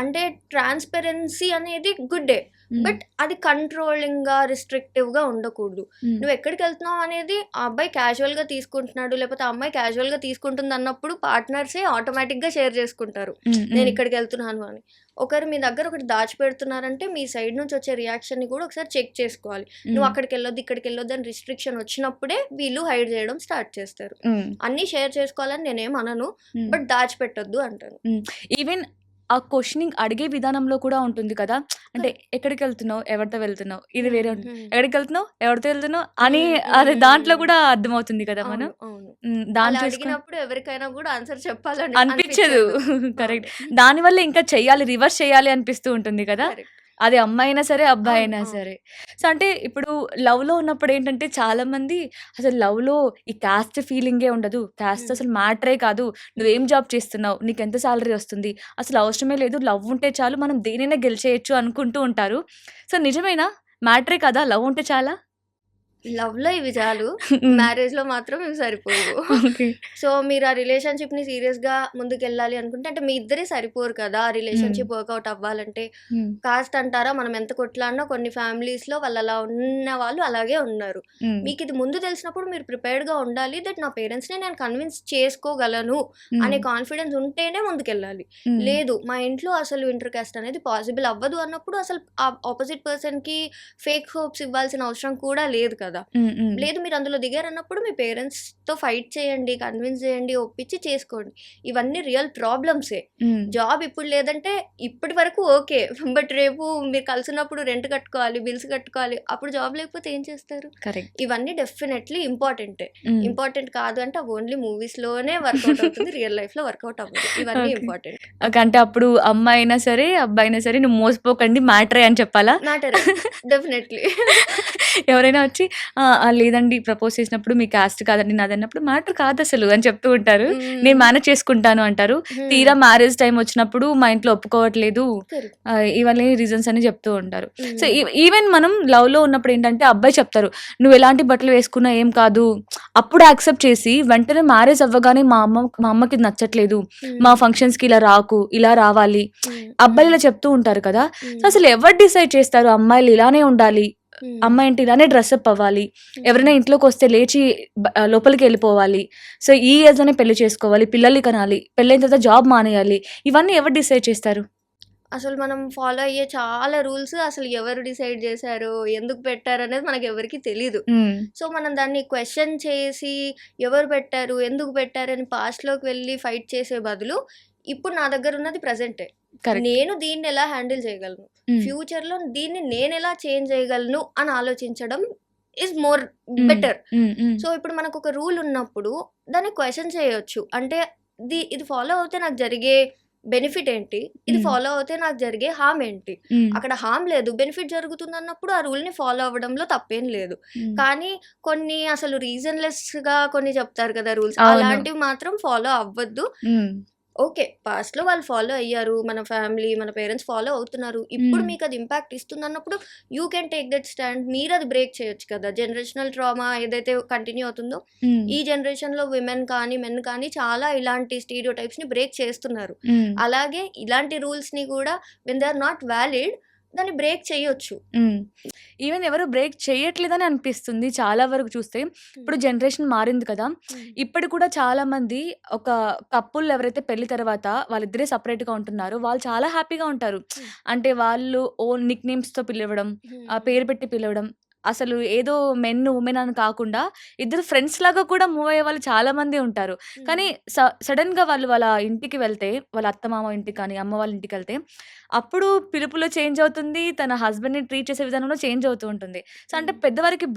అంటే ట్రాన్స్పరెన్సీ అనేది గుడ్డే, బట్ అది కంట్రోలింగ్గా, రిస్ట్రిక్టివ్గా ఉండకూడదు. నువ్వు ఎక్కడికి వెళ్తున్నావు అనేది ఆ అబ్బాయి క్యాజువల్గా తీసుకుంటున్నాడు, లేకపోతే ఆ అమ్మాయి క్యాజువల్గా తీసుకుంటుంది అన్నప్పుడు పార్ట్నర్సే ఆటోమేటిక్గా షేర్ చేసుకుంటారు నేను ఇక్కడికి వెళ్తున్నాను అని. ఒకరు మీ దగ్గర ఒకటి దాచిపెడుతున్నారంటే మీ సైడ్ నుంచి వచ్చే రియాక్షన్ని కూడా ఒకసారి చెక్ చేసుకోవాలి. నువ్వు అక్కడికి వెళ్ళొద్దు, ఇక్కడికి వెళ్ళొద్దు అని రిస్ట్రిక్షన్ వచ్చినప్పుడే వీళ్ళు హైడ్ చేయడం స్టార్ట్ చేస్తారు. అన్నీ షేర్ చేసుకోవాలని నేనేం అనను, బట్ దాచిపెట్టొద్దు అంటాను. ఈవెన్ ఆ క్వశ్చనింగ్ అడిగే విధానంలో కూడా ఉంటుంది కదా, అంటే ఎక్కడికి వెళ్తున్నావు, ఎవరితో వెళ్తున్నావు, ఇది వేరే ఉంటుంది, ఎక్కడికి వెళ్తున్నావు, ఎవరితో వెళ్తున్నావు అని అది దాంట్లో కూడా అర్థమవుతుంది కదా మనం. దాన్ని అడిగినప్పుడు ఎవరికైనా కూడా ఆన్సర్ చెప్పాలని అనిపించదు. కరెక్ట్. దానివల్ల ఇంకా చెయ్యాలి, రివర్స్ చేయాలి అనిపిస్తూ ఉంటుంది కదా, అది అమ్మాయి అయినా సరే, అబ్బాయి అయినా సరే. సో అంటే ఇప్పుడు లవ్లో ఉన్నప్పుడు ఏంటంటే చాలా మంది అసలు లవ్లో ఈ క్యాస్ట్ ఫీలింగే ఉండదు, క్యాస్ట్ అసలు మ్యాటరే కాదు, నువ్వేం జాబ్ చేస్తున్నావు, నీకు ఎంత సాలరీ వస్తుంది, అసలు అవసరమే లేదు, లవ్ ఉంటే చాలు, మనం దేనైనా గెలిచేయచ్చు అనుకుంటూ ఉంటారు. సో నిజమేనా, మ్యాటరే కదా లవ్ ఉంటే చాలా? లవ్లో ఇవి చాలు, మ్యారేజ్లో మాత్రం ఇవి సరిపోవు. సో మీరు ఆ రిలేషన్షిప్ని సీరియస్గా ముందుకెళ్ళాలి అనుకుంటే, అంటే మీ ఇద్దరే సరిపోరు కదా ఆ రిలేషన్షిప్ వర్కౌట్ అవ్వాలంటే. కాస్ట్ అంటారా, మనం ఎంత కొట్లాడినా కొన్ని ఫ్యామిలీస్లో వాళ్ళు అలా ఉన్న వాళ్ళు అలాగే ఉన్నారు. మీకు ఇది ముందు తెలిసినప్పుడు మీరు ప్రిపేర్డ్గా ఉండాలి, దట్ నా పేరెంట్స్ని నేను కన్విన్స్ చేసుకోగలను అనే కాన్ఫిడెన్స్ ఉంటేనే ముందుకెళ్ళాలి. లేదు మా ఇంట్లో అసలు ఇంటర్ కాస్ట్ అనేది పాసిబుల్ అవ్వదు అన్నప్పుడు అసలు ఆ ఆపోజిట్ పర్సన్కి ఫేక్ హోప్స్ ఇవ్వాల్సిన అవసరం కూడా లేదు కదా. లేదు మీరు అందులో దిగారన్నప్పుడు మీ పేరెంట్స్తో ఫైట్ చేయండి, కన్విన్స్ చేయండి, ఒప్పించి చేసుకోండి. ఇవన్నీ రియల్ ప్రాబ్లమ్సే. జాబ్ ఇప్పుడు లేదంటే ఇప్పటి వరకు ఓకే, బట్ రేపు మీరు కలిసినప్పుడు రెంట్ కట్టుకోవాలి, బిల్స్ కట్టుకోవాలి, అప్పుడు జాబ్ లేకపోతే ఏం చేస్తారు? ఇవన్నీ డెఫినెట్లీ ఇంపార్టెంటే. ఇంపార్టెంట్ కాదు అంటే అవి ఓన్లీ మూవీస్లోనే వర్కౌట్ అవుతుంది, రియల్ లైఫ్లో వర్కౌట్ అవ్వదు. ఇవన్నీ ఇంపార్టెంట్. అంటే అప్పుడు అమ్మాయి అయినా సరే, అబ్బాయి అయినా సరే, నువ్వు మోసపోకండి, మ్యాటరే అని చెప్పాలా? మ్యాటరే డెఫినెట్లీ. ఎవరైనా వచ్చి లేదండి ప్రపోజ్ చేసినప్పుడు మీ కాస్ట్ కాదండి నాది అన్నప్పుడు, మ్యాటర్ కాదు అసలు అని చెప్తూ ఉంటారు, నేను మేనేజ్ చేసుకుంటాను అంటారు. తీరా మ్యారేజ్ టైం వచ్చినప్పుడు మా ఇంట్లో ఒప్పుకోవట్లేదు, ఇవన్నీ రీజన్స్ అని చెప్తూ ఉంటారు. సో ఈవెన్ మనం లవ్ లో ఉన్నప్పుడు ఏంటంటే అబ్బాయి చెప్తారు, నువ్వు ఎలాంటి బట్టలు వేసుకున్నా ఏం కాదు, అప్పుడు యాక్సెప్ట్ చేసి వెంటనే మ్యారేజ్ అవ్వగానే మా అమ్మకి నచ్చట్లేదు, మా ఫంక్షన్స్ కి ఇలా రాకు, ఇలా రావాలి, అబ్బాయిలు ఇలా చెప్తూ ఉంటారు కదా. సో అసలు ఎవరు డిసైడ్ చేస్తారు అమ్మాయిలు ఇలానే ఉండాలి, అమ్మాయి ఇంటి ఇలానే డ్రెస్అప్ అవ్వాలి, ఎవరైనా ఇంట్లోకి వస్తే లేచి లోపలికి వెళ్ళిపోవాలి, సో ఈ ఏజ్ లోనే పెళ్లి చేసుకోవాలి, పిల్లల్ని కనాలి, పెళ్ళైన తర్వాత జాబ్ మానేయాలి, ఇవన్నీ ఎవరు డిసైడ్ చేస్తారు? అసలు మనం ఫాలో అయ్యే చాలా రూల్స్ అసలు ఎవరు డిసైడ్ చేశారు, ఎందుకు పెట్టారు అనేది మనకు ఎవరికి తెలీదు. సో మనం దాన్ని క్వశ్చన్ చేసి ఎవరు పెట్టారు, ఎందుకు పెట్టారు అని పాస్ట్లోకి వెళ్ళి ఫైట్ చేసే బదులు ఇప్పుడు నా దగ్గర ఉన్నది ప్రజెంటే, నేను దీన్ని ఎలా హ్యాండిల్ చేయగలను, ఫ్యూచర్లో దీన్ని నేను ఎలా చేంజ్ చేయగలను అని ఆలోచించడం ఈజ్ మోర్ బెటర్. సో ఇప్పుడు మనకు ఒక రూల్ ఉన్నప్పుడు దాన్ని క్వశ్చన్ చేయొచ్చు. అంటే ఇది ఫాలో అవుతే నాకు జరిగే బెనిఫిట్ ఏంటి, ఇది ఫాలో అవుతే నాకు జరిగే హామ్ ఏంటి. అక్కడ హామ్ లేదు, బెనిఫిట్ జరుగుతుంది అన్నప్పుడు ఆ రూల్ ని ఫాలో అవ్వడంలో తప్పేం లేదు. కానీ కొన్ని అసలు రీజన్లెస్ గా కొన్ని చెప్తారు కదా రూల్స్, అలాంటివి మాత్రం ఫాలో అవ్వద్దు. ఓకే, పాస్ట్ లో వాళ్ళు ఫాలో అయ్యారు, మన ఫ్యామిలీ మన పేరెంట్స్ ఫాలో అవుతున్నారు, ఇప్పుడు మీకు అది ఇంపాక్ట్ ఇస్తుంది అన్నప్పుడు you can take that stand. మీరు అది బ్రేక్ చేయొచ్చు కదా. జనరేషనల్ ట్రామా ఏదైతే కంటిన్యూ అవుతుందో ఈ జనరేషన్ లో విమెన్ కానీ మెన్ కానీ చాలా ఇలాంటి స్టీరియో టైప్స్ ని బ్రేక్ చేస్తున్నారు. అలాగే ఇలాంటి రూల్స్ ని కూడా when they are not valid దాన్ని బ్రేక్ చేయొచ్చు. ఈవెన్ ఎవరు బ్రేక్ చేయట్లేదని అనిపిస్తుంది చాలా వరకు చూస్తే. ఇప్పుడు జనరేషన్ మారింది కదా, ఇప్పుడు కూడా చాలా మంది ఒక కపుల్ ఎవరైతే పెళ్లి తర్వాత వాళ్ళిద్దరే సపరేట్ గా ఉంటున్నారో వాళ్ళు చాలా హ్యాపీగా ఉంటారు. అంటే వాళ్ళు ఓన్ నిక్ నేమ్స్ తో పిలవడం, పేరు పెట్టి పిలవడం, అసలు ఏదో మెన్ ఉమెన్ అని కాకుండా ఇద్దరు ఫ్రెండ్స్ లాగా కూడా మూవ్ అయ్యే వాళ్ళు చాలా మంది ఉంటారు. కానీ సడన్ గా వాళ్ళు వాళ్ళ ఇంటికి వెళ్తే, వాళ్ళ అత్తమామ ఇంటికి కానీ అమ్మ వాళ్ళ ఇంటికి వెళ్తే అప్పుడు పిలుపులో చేంజ్ అవుతుంది, తన హస్బెండ్ ని ట్రీట్ చేసే విధానంలో చేంజ్ అవుతూ ఉంటుంది. సో అంటే పెద్దవారికి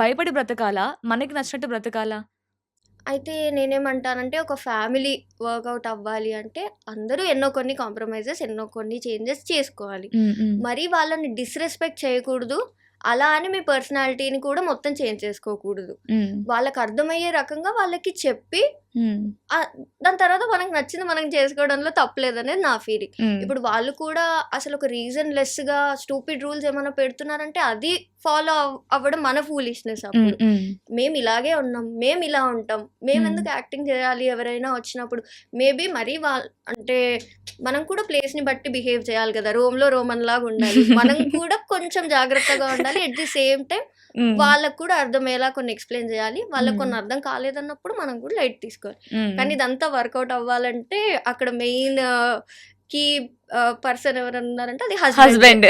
భయపడి బ్రతకాలా, మనకి నచ్చినట్టు బ్రతకాలా? అయితే నేనేమంటానంటే ఒక ఫ్యామిలీ వర్కౌట్ అవ్వాలి అంటే అందరూ ఎన్నో కొన్ని కాంప్రమైజెస్, ఎన్నో కొన్ని చేంజెస్ చేసుకోవాలి. మరి వాళ్ళని డిస్రెస్పెక్ట్ చేయకూడదు, అలా అని మీ పర్సనాలిటీని కూడా మొత్తం చేంజ్ చేసుకోకూడదు. వాళ్ళకి అర్థమయ్యే రకంగా వాళ్ళకి చెప్పి దాని తర్వాత మనకు నచ్చింది మనం చేసుకోవడంలో తప్పలేదనేది నా ఫీలింగ్. ఇప్పుడు వాళ్ళు కూడా అసలు ఒక రీజన్ లెస్ గా స్టూపిడ్ రూల్స్ ఏమైనా పెడుతున్నారంటే అది ఫాలో అవ్వడం మన ఫూలిష్నెస్. అప్పుడు మేము ఇలాగే ఉన్నాం, మేము ఇలా ఉంటాం, మేము ఎందుకు యాక్టింగ్ చేయాలి ఎవరైనా వచ్చినప్పుడు. మేబీ మరి అంటే మనం కూడా ప్లేస్ ని బట్టి బిహేవ్ చేయాలి కదా. రోమ్ లో రోమన్ లాగా ఉండాలి, మనం కూడా కొంచెం జాగ్రత్తగా ఉండాలి. ఎట్ ది సేమ్ టైం వాళ్ళకు కూడా అర్థమయ్యేలా కొన్ని ఎక్స్ప్లెయిన్ చేయాలి. వాళ్ళకి కొన్ని అర్థం కాలేదన్నప్పుడు మనం కూడా లైట్ తీసుకోవాలి. కానీ ఇదంతా వర్కౌట్ అవ్వాలంటే అక్కడ మెయిన్ కీ పర్సన్ ఎవరన్నారంటే అది హస్బెండ్.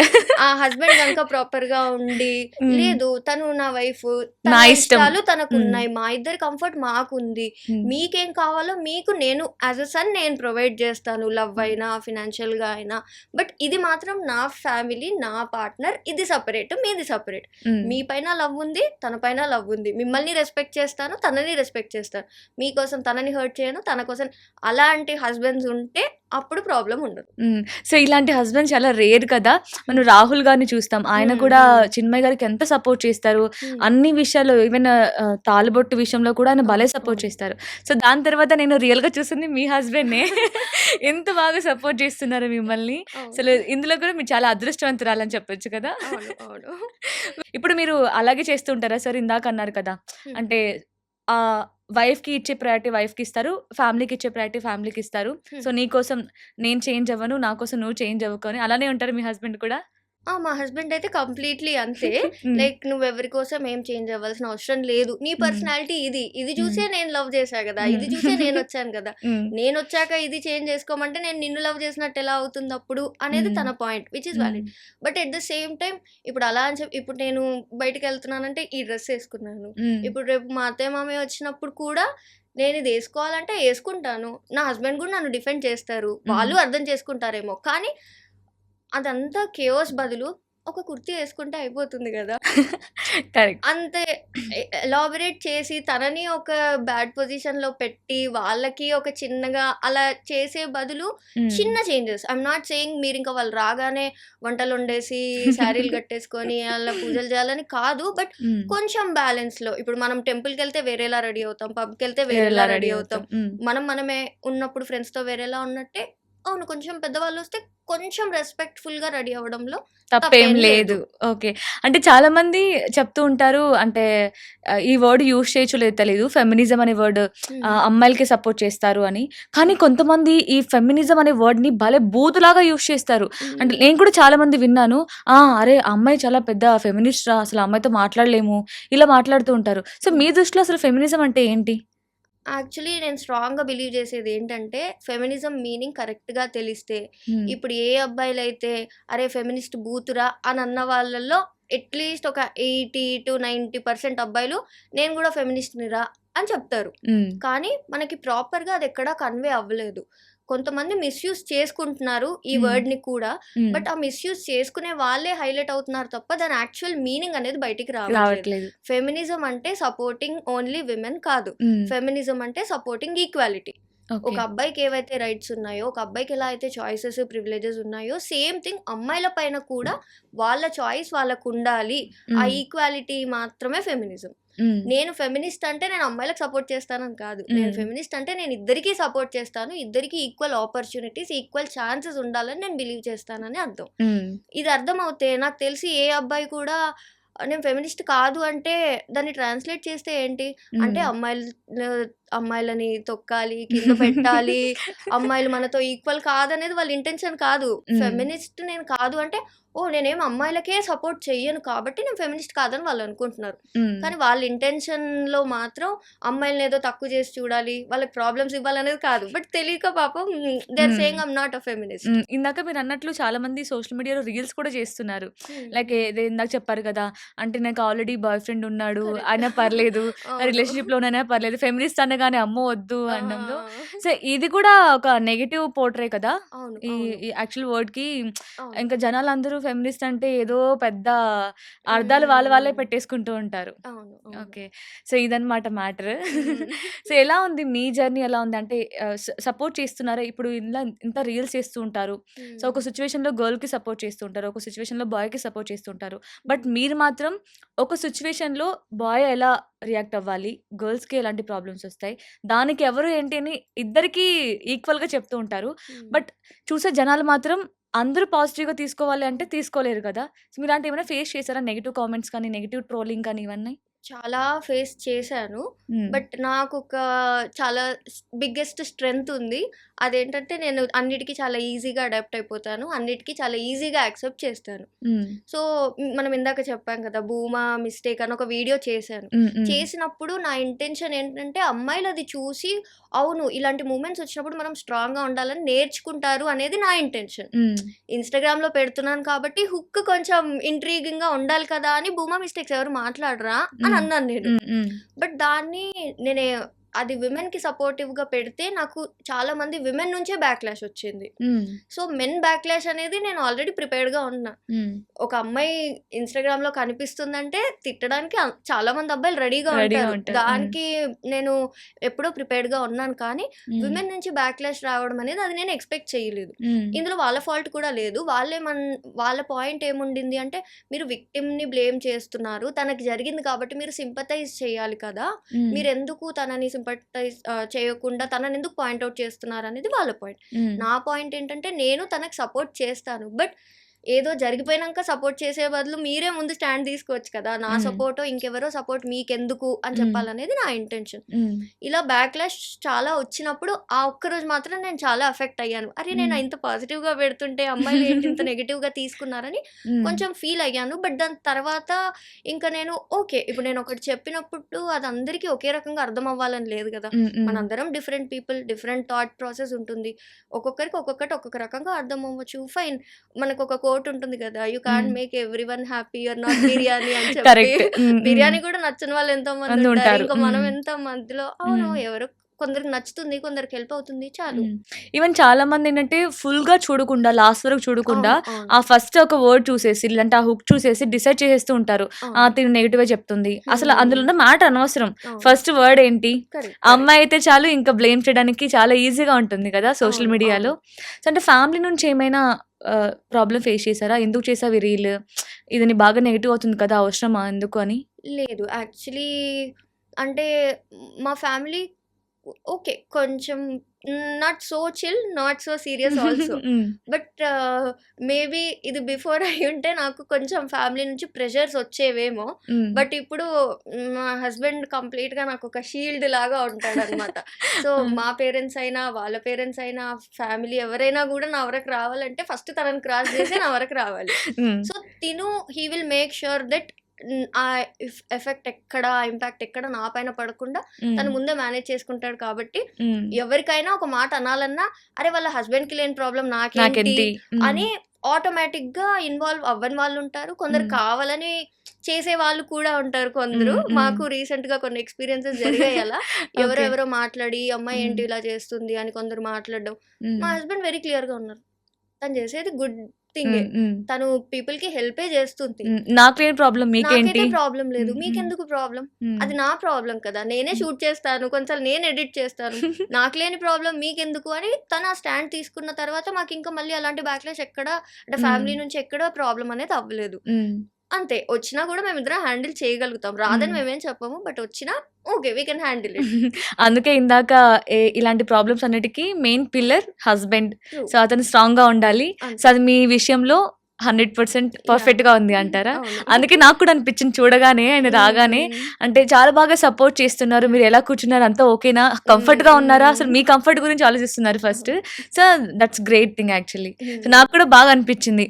ఆ హస్బెండ్ కనుక ప్రాపర్ గా ఉండి, లేదు తను నా వైఫ్, తన ఇష్టాలు తనకు ఉన్నాయి, మా ఇద్దరి కంఫర్ట్ మాకుంది, మీకేం కావాలో మీకు నేను యాజ్ అ సన్ నేను ప్రొవైడ్ చేస్తాను, లవ్ అయినా ఫినాన్షియల్ గా అయినా, బట్ ఇది మాత్రం నా ఫ్యామిలీ, నా పార్ట్నర్, ఇది సపరేట్, మీది సపరేట్. మీ పైన లవ్ ఉంది, తన పైన లవ్ ఉంది, మిమ్మల్ని రెస్పెక్ట్ చేస్తాను, తనని రెస్పెక్ట్ చేస్తాను, మీకోసం తనని హర్ట్ చేయను, తన కోసం. అలాంటి హస్బెండ్స్ ఉంటే అప్పుడు ప్రాబ్లం ఉండదు. సో ఇలాంటి హస్బెండ్ చాలా రేర్ కదా. మనం రాహుల్ గారిని చూస్తాం, ఆయన కూడా చిన్మయ్ గారికి ఎంత సపోర్ట్ చేస్తారు అన్ని విషయాలు, ఈవెన్ తాలిబొట్టు విషయంలో కూడా ఆయన భలే సపోర్ట్ చేస్తారు. సో దాని తర్వాత నేను రియల్ గా చూస్తుంది మీ హస్బెండ్నే, ఎంత బాగా సపోర్ట్ చేస్తున్నారు మిమ్మల్ని. అసలు ఇందులో కూడా మీరు చాలా అదృష్టవంతురాలని చెప్పొచ్చు కదా. ఇప్పుడు మీరు అలాగే చేస్తుంటారా సార్? ఇందాక అన్నారు కదా, అంటే ఆ వైఫ్కి ఇచ్చే ప్రయారిటీ వైఫ్కి ఇస్తారు, ఫ్యామిలీకి ఇచ్చే ప్రయారిటీ ఫ్యామిలీకి ఇస్తారు. సో నీకోసం నేను చేంజ్ అవ్వను, నా కోసం నువ్వు చేంజ్ అవ్వకొని అలానే ఉంటారు మీ హస్బెండ్ కూడా? మా హస్బెండ్ అయితే కంప్లీట్లీ అంతే. లైక్ నువ్వు ఎవరి కోసం ఏం చేంజ్ అవ్వాల్సిన అవసరం లేదు, నీ పర్సనాలిటీ ఇది చూసే నేను లవ్ చేశా కదా, ఇది చూసే నేను వచ్చాను కదా, నేను వచ్చాక ఇది చేంజ్ చేసుకోమంటే నేను నిన్ను లవ్ చేసినట్టు ఎలా అవుతుంది అప్పుడు అనేది తన point, which is valid. But at the same time ఇప్పుడు అలా అని చెప్పి ఇప్పుడు నేను బయటకు వెళ్తున్నానంటే ఈ డ్రెస్ వేసుకున్నాను, ఇప్పుడు రేపు మా అత్తయ్య మామయ్య వచ్చినప్పుడు కూడా నేను ఇది వేసుకోవాలంటే వేసుకుంటాను. నా హస్బెండ్ కూడా నన్ను డిఫెండ్ చేస్తారు, వాళ్ళు అర్థం చేసుకుంటారేమో. కానీ అదంతా కేయోస్ బదులు ఒక కుర్తీ వేసుకుంటే అయిపోతుంది కదా. కరెక్ట్. అంతే ఎలాబరేట్ చేసి తనని ఒక బ్యాడ్ పొజిషన్ లో పెట్టి వాళ్ళకి ఒక చిన్నగా అలా చేసే బదులు చిన్న చేంజెస్. ఐఎమ్ నాట్ సేయింగ్ మీరు ఇంకా వాళ్ళు రాగానే వంటలు వండేసి శారీలు కట్టేసుకొని అలా పూజలు చేయాలని కాదు, బట్ కొంచెం బ్యాలెన్స్ లో. ఇప్పుడు మనం టెంపుల్కి వెళ్తే వేరేలా రెడీ అవుతాం, పబ్కి వెళ్తే వేరేలా రెడీ అవుతాం, మనమే ఉన్నప్పుడు ఫ్రెండ్స్ తో వేరేలా ఉన్నట్టే. అవును, కొంచెం పెద్దవాళ్ళు వస్తే కొంచెం రెస్పెక్ట్ఫుల్ గా రెడీ అవ్వడంలో తప్పేం లేదు. ఓకే, అంటే చాలా మంది చెప్తూ ఉంటారు, అంటే ఈ వర్డ్ యూజ్ చేయొచ్చు లేదు తెలియదు, ఫెమినిజం అనే వర్డ్ అమ్మాయిలకి సపోర్ట్ చేస్తారు అని. కానీ కొంతమంది ఈ ఫెమినిజం అనే వర్డ్ ని భలే బూతులాగా యూజ్ చేస్తారు. అంటే నేను కూడా చాలా మంది విన్నాను, అరే అమ్మాయి చాలా పెద్ద ఫెమినిస్ట్ రా, అసలు అమ్మాయితో మాట్లాడలేము, ఇలా మాట్లాడుతూ ఉంటారు. సో మీ దృష్టిలో అసలు ఫెమినిజం అంటే ఏంటి? యాక్చువల్లీ నేను స్ట్రాంగ్గా బిలీవ్ చేసేది ఏంటంటే ఫెమినిజం మీనింగ్ కరెక్ట్గా తెలిస్తే, ఇప్పుడు ఏ అబ్బాయిలు అయితే అరే ఫెమినిస్ట్ బూతురా అని అన్న వాళ్ళల్లో అట్లీస్ట్ ఒక 80 to 90% అబ్బాయిలు నేను కూడా ఫెమినిస్ట్నిరా అని చెప్తారు. కానీ మనకి ప్రాపర్గా అది ఎక్కడా కన్వే అవ్వలేదు. కొంతమంది మిస్యూజ్ చేసుకుంటున్నారు ఈ మ్మ్. వర్డ్ ని కూడా. మ్మ్. బట్ ఆ మిస్యూజ్ చేసుకునే వాళ్ళే హైలైట్ అవుతున్నారు తప్ప దాని యాక్చువల్ మీనింగ్ అనేది బయటికి రావట్లేదు. రావట్లేదు. ఫెమినిజం అంటే సపోర్టింగ్ ఓన్లీ విమెన్ కాదు. మ్మ్. ఫెమినిజం అంటే సపోర్టింగ్ ఈక్వాలిటీ. ఒక ఓకే. అబ్బాయికి ఏవైతే రైట్స్ ఉన్నాయో, ఒక అబ్బాయికి ఎలా అయితే చాయిసెస్ ప్రివిలేజెస్ ఉన్నాయో, సేమ్ థింగ్ అమ్మాయిల పైన కూడా వాళ్ళ చాయిస్ వాళ్ళకు ఉండాలి. ఆ మ్మ్. ఈక్వాలిటీ మాత్రమే ఫెమినిజం. మ్మ్. నేను ఫెమినిస్ట్ అంటే నేను అమ్మాయిలకు సపోర్ట్ చేస్తానని కాదు. నేను మ్మ్. ఫెమినిస్ట్ అంటే నేను ఇద్దరికీ సపోర్ట్ చేస్తాను, ఇద్దరికి ఈక్వల్ ఆపర్చునిటీస్, ఈక్వల్ ఛాన్సెస్ ఉండాలని నేను బిలీవ్ చేస్తానని అర్థం. మ్మ్. ఇది అర్థం అవుతే నాకు తెలిసి ఏ అబ్బాయి కూడా నేను ఫెమినిస్ట్ కాదు అంటే దాన్ని ట్రాన్స్లేట్ చేస్తే ఏంటి అంటే అమ్మాయిలని తొక్కాలి, కింద పెట్టాలి, అమ్మాయిలు మనతో ఈక్వల్ కాదనేది వాళ్ళ ఇంటెన్షన్ కాదు. ఫెమినిస్ట్ నేను కాదు అంటే నేనేం అమ్మాయిలకే సపోర్ట్ చెయ్యను కాబట్టి నేను ఫెమినిస్ట్ కాదని వాళ్ళు అనుకుంటున్నారు. మ్మ్. కానీ వాళ్ళ ఇంటెన్షన్ లో మాత్రం అమ్మాయిలని ఏదో తక్కువ చేసి చూడాలి, వాళ్ళకి ప్రాబ్లమ్స్ ఇవ్వాలనేది కాదు. బట్ తెలియక పాపం they are saying I'm not a feminist. Hmm. ఇందాక మీరు అన్నట్లు చాలా మంది సోషల్ మీడియాలో రీల్స్ కూడా చేస్తున్నారు. లైక్ ఇందాక చెప్పారు కదా, అంటే నాకు ఆల్రెడీ బాయ్ ఫ్రెండ్ ఉన్నాడు అయినా పర్లేదు, రిలేషన్షిప్ లోనైనా పర్లేదు, ఫెమినిస్ట్ అనగానే అమ్మో వద్దు అనడంలో. సో ఇది కూడా ఒక నెగటివ్ పోర్ట్రే కదా అవును ఈ యాక్చువల్ వర్డ్ కి. అవును. ఇంకా జనాలు అందరూ ఫెమినిస్ట్ అంటే ఏదో పెద్ద అర్థాలు వాళ్ళే పెట్టేసుకుంటూ ఉంటారు. అవును ఓకే. సో ఇదన్నమాట మ్యాటర్. సో ఎలా ఉంది మీ జర్నీ, ఎలా ఉంది అంటే సపోర్ట్ చేస్తున్నారా ఇప్పుడు? ఇంత రీల్స్ చేస్తూ ఉంటారు. సో ఒక సిచ్యువేషన్లో గర్ల్కి సపోర్ట్ చేస్తూ ఉంటారు, ఒక సిచ్యువేషన్లో బాయ్కి సపోర్ట్ చేస్తుంటారు. బట్ మీరు మాత్రం ఒక సిచ్యువేషన్లో బాయ్ ఎలా రియాక్ట్ అవ్వాలి, గర్ల్స్కి ఎలాంటి ప్రాబ్లమ్స్ వస్తాయి, దానికి ఎవరు ఏంటి అని ఇద్దరికి ఈక్వల్గా చెప్తూ ఉంటారు. బట్ చూసే జనాలు మాత్రం అందరూ పాజిటివ్గా తీసుకోవాలి అంటే తీసుకోలేరు కదా. సో మీరు ఇలాంటి ఏమైనా ఫేస్ చేశారా? నెగిటివ్ కామెంట్స్ కానీ, నెగిటివ్ ట్రోలింగ్ కానీ ఇవన్నీ? చాలా ఫేస్ చేశాను. బట్ నాకు ఒక చాలా బిగ్గెస్ట్ స్ట్రెంగ్త్ ఉంది. అదేంటంటే నేను అన్నిటికీ చాలా ఈజీగా అడాప్ట్ అయిపోతాను, అన్నిటికీ చాలా ఈజీగా యాక్సెప్ట్ చేస్తాను. సో మనం ఇందాక చెప్పాం కదా, భూమా మిస్టేక్ అని ఒక వీడియో చేశాను. చేసినప్పుడు నా ఇంటెన్షన్ ఏంటంటే అమ్మాయిలు అది చూసి అవును ఇలాంటి మూమెంట్స్ వచ్చినప్పుడు మనం స్ట్రాంగ్గా ఉండాలని నేర్చుకుంటారు అనేది నా ఇంటెన్షన్. ఇన్స్టాగ్రామ్లో పెడుతున్నాను కాబట్టి హుక్ కొంచెం ఇంట్రీగింగ్గా ఉండాలి కదా అని భూమా మిస్టేక్స్ ఎవరు మాట్లాడరా అని అన్నాను నేను. బట్ దాన్ని నేనే అది విమెన్కి సపోర్టివ్గా పెడితే నాకు చాలా మంది విమెన్ నుంచే బ్యాక్లాష్ వచ్చింది. సో మెన్ బ్యాక్లాష్ అనేది నేను ఆల్రెడీ ప్రిపేర్డ్గా ఉన్నా. ఒక అమ్మాయి ఇన్స్టాగ్రామ్లో కనిపిస్తుందంటే తిట్టడానికి చాలా మంది అబ్బాయిలు రెడీగా ఉంటారు. దానికి నేను ఎప్పుడో ప్రిపేర్డ్గా ఉన్నాను. కానీ విమెన్ నుంచి బ్యాక్లాష్ రావడం అనేది అది నేను ఎక్స్పెక్ట్ చేయలేదు. ఇందులో వాళ్ళ ఫాల్ట్ కూడా లేదు. వాళ్ళ పాయింట్ ఏముండింది అంటే మీరు విక్టిమ్ని బ్లేమ్ చేస్తున్నారు, తనకి జరిగింది కాబట్టి మీరు సింపథైజ్ చేయాలి కదా, మీరు ఎందుకు తనని సింపథైజ్ చేయకుండా తనని ఎందుకు పాయింట్అవుట్ చేస్తున్నారు అనేది వాళ్ళ పాయింట్. నా పాయింట్ ఏంటంటే నేను తనకు సపోర్ట్ చేస్తాను, బట్ ఏదో జరిగిపోయినాక సపోర్ట్ చేసే బదులు మీరే ముందు స్టాండ్ తీసుకోవచ్చు కదా, నా సపోర్టో ఇంకెవరో సపోర్ట్ మీకెందుకు అని చెప్పాలనేది నా ఇంటెన్షన్. ఇలా బ్యాక్లాష్ చాలా వచ్చినప్పుడు ఆ ఒక్కరోజు మాత్రం నేను చాలా అఫెక్ట్ అయ్యాను. అరే నేను ఇంత పాజిటివ్గా పెడుతుంటే అమ్మాయిలు ఏంటి ఇంత నెగిటివ్గా తీసుకున్నారని కొంచెం ఫీల్ అయ్యాను. బట్ దాని తర్వాత ఇంకా నేను ఓకే, ఇప్పుడు నేను ఒకటి చెప్పినప్పుడు అది అందరికీ ఒకే రకంగా అర్థం అవ్వాలని లేదు కదా, మనందరం different people, different thought process ఉంటుంది, ఒక్కొక్కరికి ఒక్కొక్క రకంగా అర్థం అవ్వచ్చు. ఫైన్, మనకు ఒక కోట్ ఉంటుంది కదా, you can't make everyone happy, you're not biryani అని చెప్పి. బిర్యానీ కూడా నచ్చని వాళ్ళు ఎంతో మంది ఉంటారు, ఇంకా మనం ఎంత మందిలో అవును ఎవరు కొందరికి నచ్చుతుంది, కొందరికి హెల్ప్ అవుతుంది, చాలు. ఈవెన్ చాలా మంది ఏంటంటే ఫుల్ గా చూడకుండా, లాస్ట్ వరకు చూడకుండా ఆ ఫస్ట్ ఒక వర్డ్ చూసేసి లేదంటే ఆ హుక్ చూసేసి డిసైడ్ చేసేస్తూ ఉంటారు, తిను నెగిటివ్ చెప్తుంది, అసలు అందులో ఉన్న మ్యాటర్ అనవసరం, ఫస్ట్ వర్డ్ ఏంటి. అమ్మాయి అయితే చాలు ఇంకా బ్లేమ్ చేయడానికి చాలా ఈజీగా ఉంటుంది కదా సోషల్ మీడియాలో. సో అంటే ఫ్యామిలీ నుంచి ఏమైనా ప్రాబ్లం ఫేస్ చేశారా? ఎందుకు చేసావు ఈ రీల్, ఇది బాగా నెగిటివ్ అవుతుంది కదా, అవసరమా ఎందుకు అని? లేదు, యాక్చువల్లీ అంటే మా ఫ్యామిలీ ఓకే కొంచెం not so chill, not so serious also. But maybe ఇది బిఫోర్ అయి ఉంటే నాకు కొంచెం ఫ్యామిలీ నుంచి ప్రెషర్స్ వచ్చేవేమో. బట్ ఇప్పుడు మా హస్బెండ్ కంప్లీట్గా నాకు ఒక షీల్డ్ లాగా ఉంటాడు అనమాట. సో మా పేరెంట్స్ అయినా వాళ్ళ పేరెంట్స్ అయినా ఫ్యామిలీ ఎవరైనా కూడా నా వరకు రావాలంటే ఫస్ట్ తనని క్రాస్ చేసి నా వరకు రావాలి. So he will make sure that ఆ ఎఫెక్ట్ ఎక్కడ, ఇంపాక్ట్ ఎక్కడ నా పైన పడకుండా తను ముందే మేనేజ్ చేసుకుంటాడు. కాబట్టి ఎవరికైనా ఒక మాట అనాలన్నా అరే వాళ్ళ హస్బెండ్ కి లేని ప్రాబ్లం నాకేంటి అని ఆటోమేటిక్ గా ఇన్వాల్వ్ అవ్వని వాళ్ళు ఉంటారు, కొందరు కావాలని చేసే వాళ్ళు కూడా ఉంటారు కొందరు. మాకు రీసెంట్‌గా కొన్ని ఎక్స్‌పీరియన్సెస్ జరిగాయి అలా. ఎవరెవరో మాట్లాడి, "అమ్మాయి ఏంటి ఇలా చేస్తుంది" అని కొందరు మాట్లాడడం. మా హస్బెండ్ వెరీ క్లియర్‌గా ఉన్నారు. తను చేసేది గుడ్ థింగే. తను పీపుల్‌కి హెల్పే చేస్తుంది. నాకేం ప్రాబ్లం, మీకేంటి? నాకైతే ప్రాబ్లమ్ లేదు. మీకెందుకు ప్రాబ్లమ్? అది నా ప్రాబ్లమ్ కదా! నేనే షూట్ చేస్తాను. కొన్నిసార్లు నేను ఎడిట్ చేస్తాను. నాకు లేని ప్రాబ్లమ్ మీకెందుకు అని తను ఆ స్టాండ్ తీసుకున్న తర్వాత మాకింకా మళ్ళీ అలాంటి బ్యాక్‌లాష్ ఎక్కడ అంటే ఫ్యామిలీ నుంచి ఎక్కడ ప్రాబ్లమ్ అనేది అవ్వలేదు. అంతే. వచ్చినా కూడా మేమిద్దరం హ్యాండిల్ చేయగలుగుతాం. రాదని మేమేం చెప్పము. బట్ వచ్చినా okay. We can handle it. అందుకే ఇందాక ఇలాంటి ప్రాబ్లమ్స్ అన్నిటికి main pillar husband. True. So అతను స్ట్రాంగ్‌గా ఉండాలి. అంతే. సో అది మీ విషయంలో 100% పర్ఫెక్ట్‌గా ఉంది అంటారా? అవును. అందుకే నాకు కూడా అనిపించింది చూడగానే, ఆయన రాగానే అంటే చాలా బాగా సపోర్ట్ చేస్తున్నారు. మీరు ఎలా కూర్చున్నారు, అంతా ఓకేనా, కంఫర్ట్‌గా ఉన్నారా, అసలు మీ కంఫర్ట్ గురించి ఆలోచిస్తున్నారు first. So that's great thing actually. So నాకు కూడా బాగా అనిపించింది.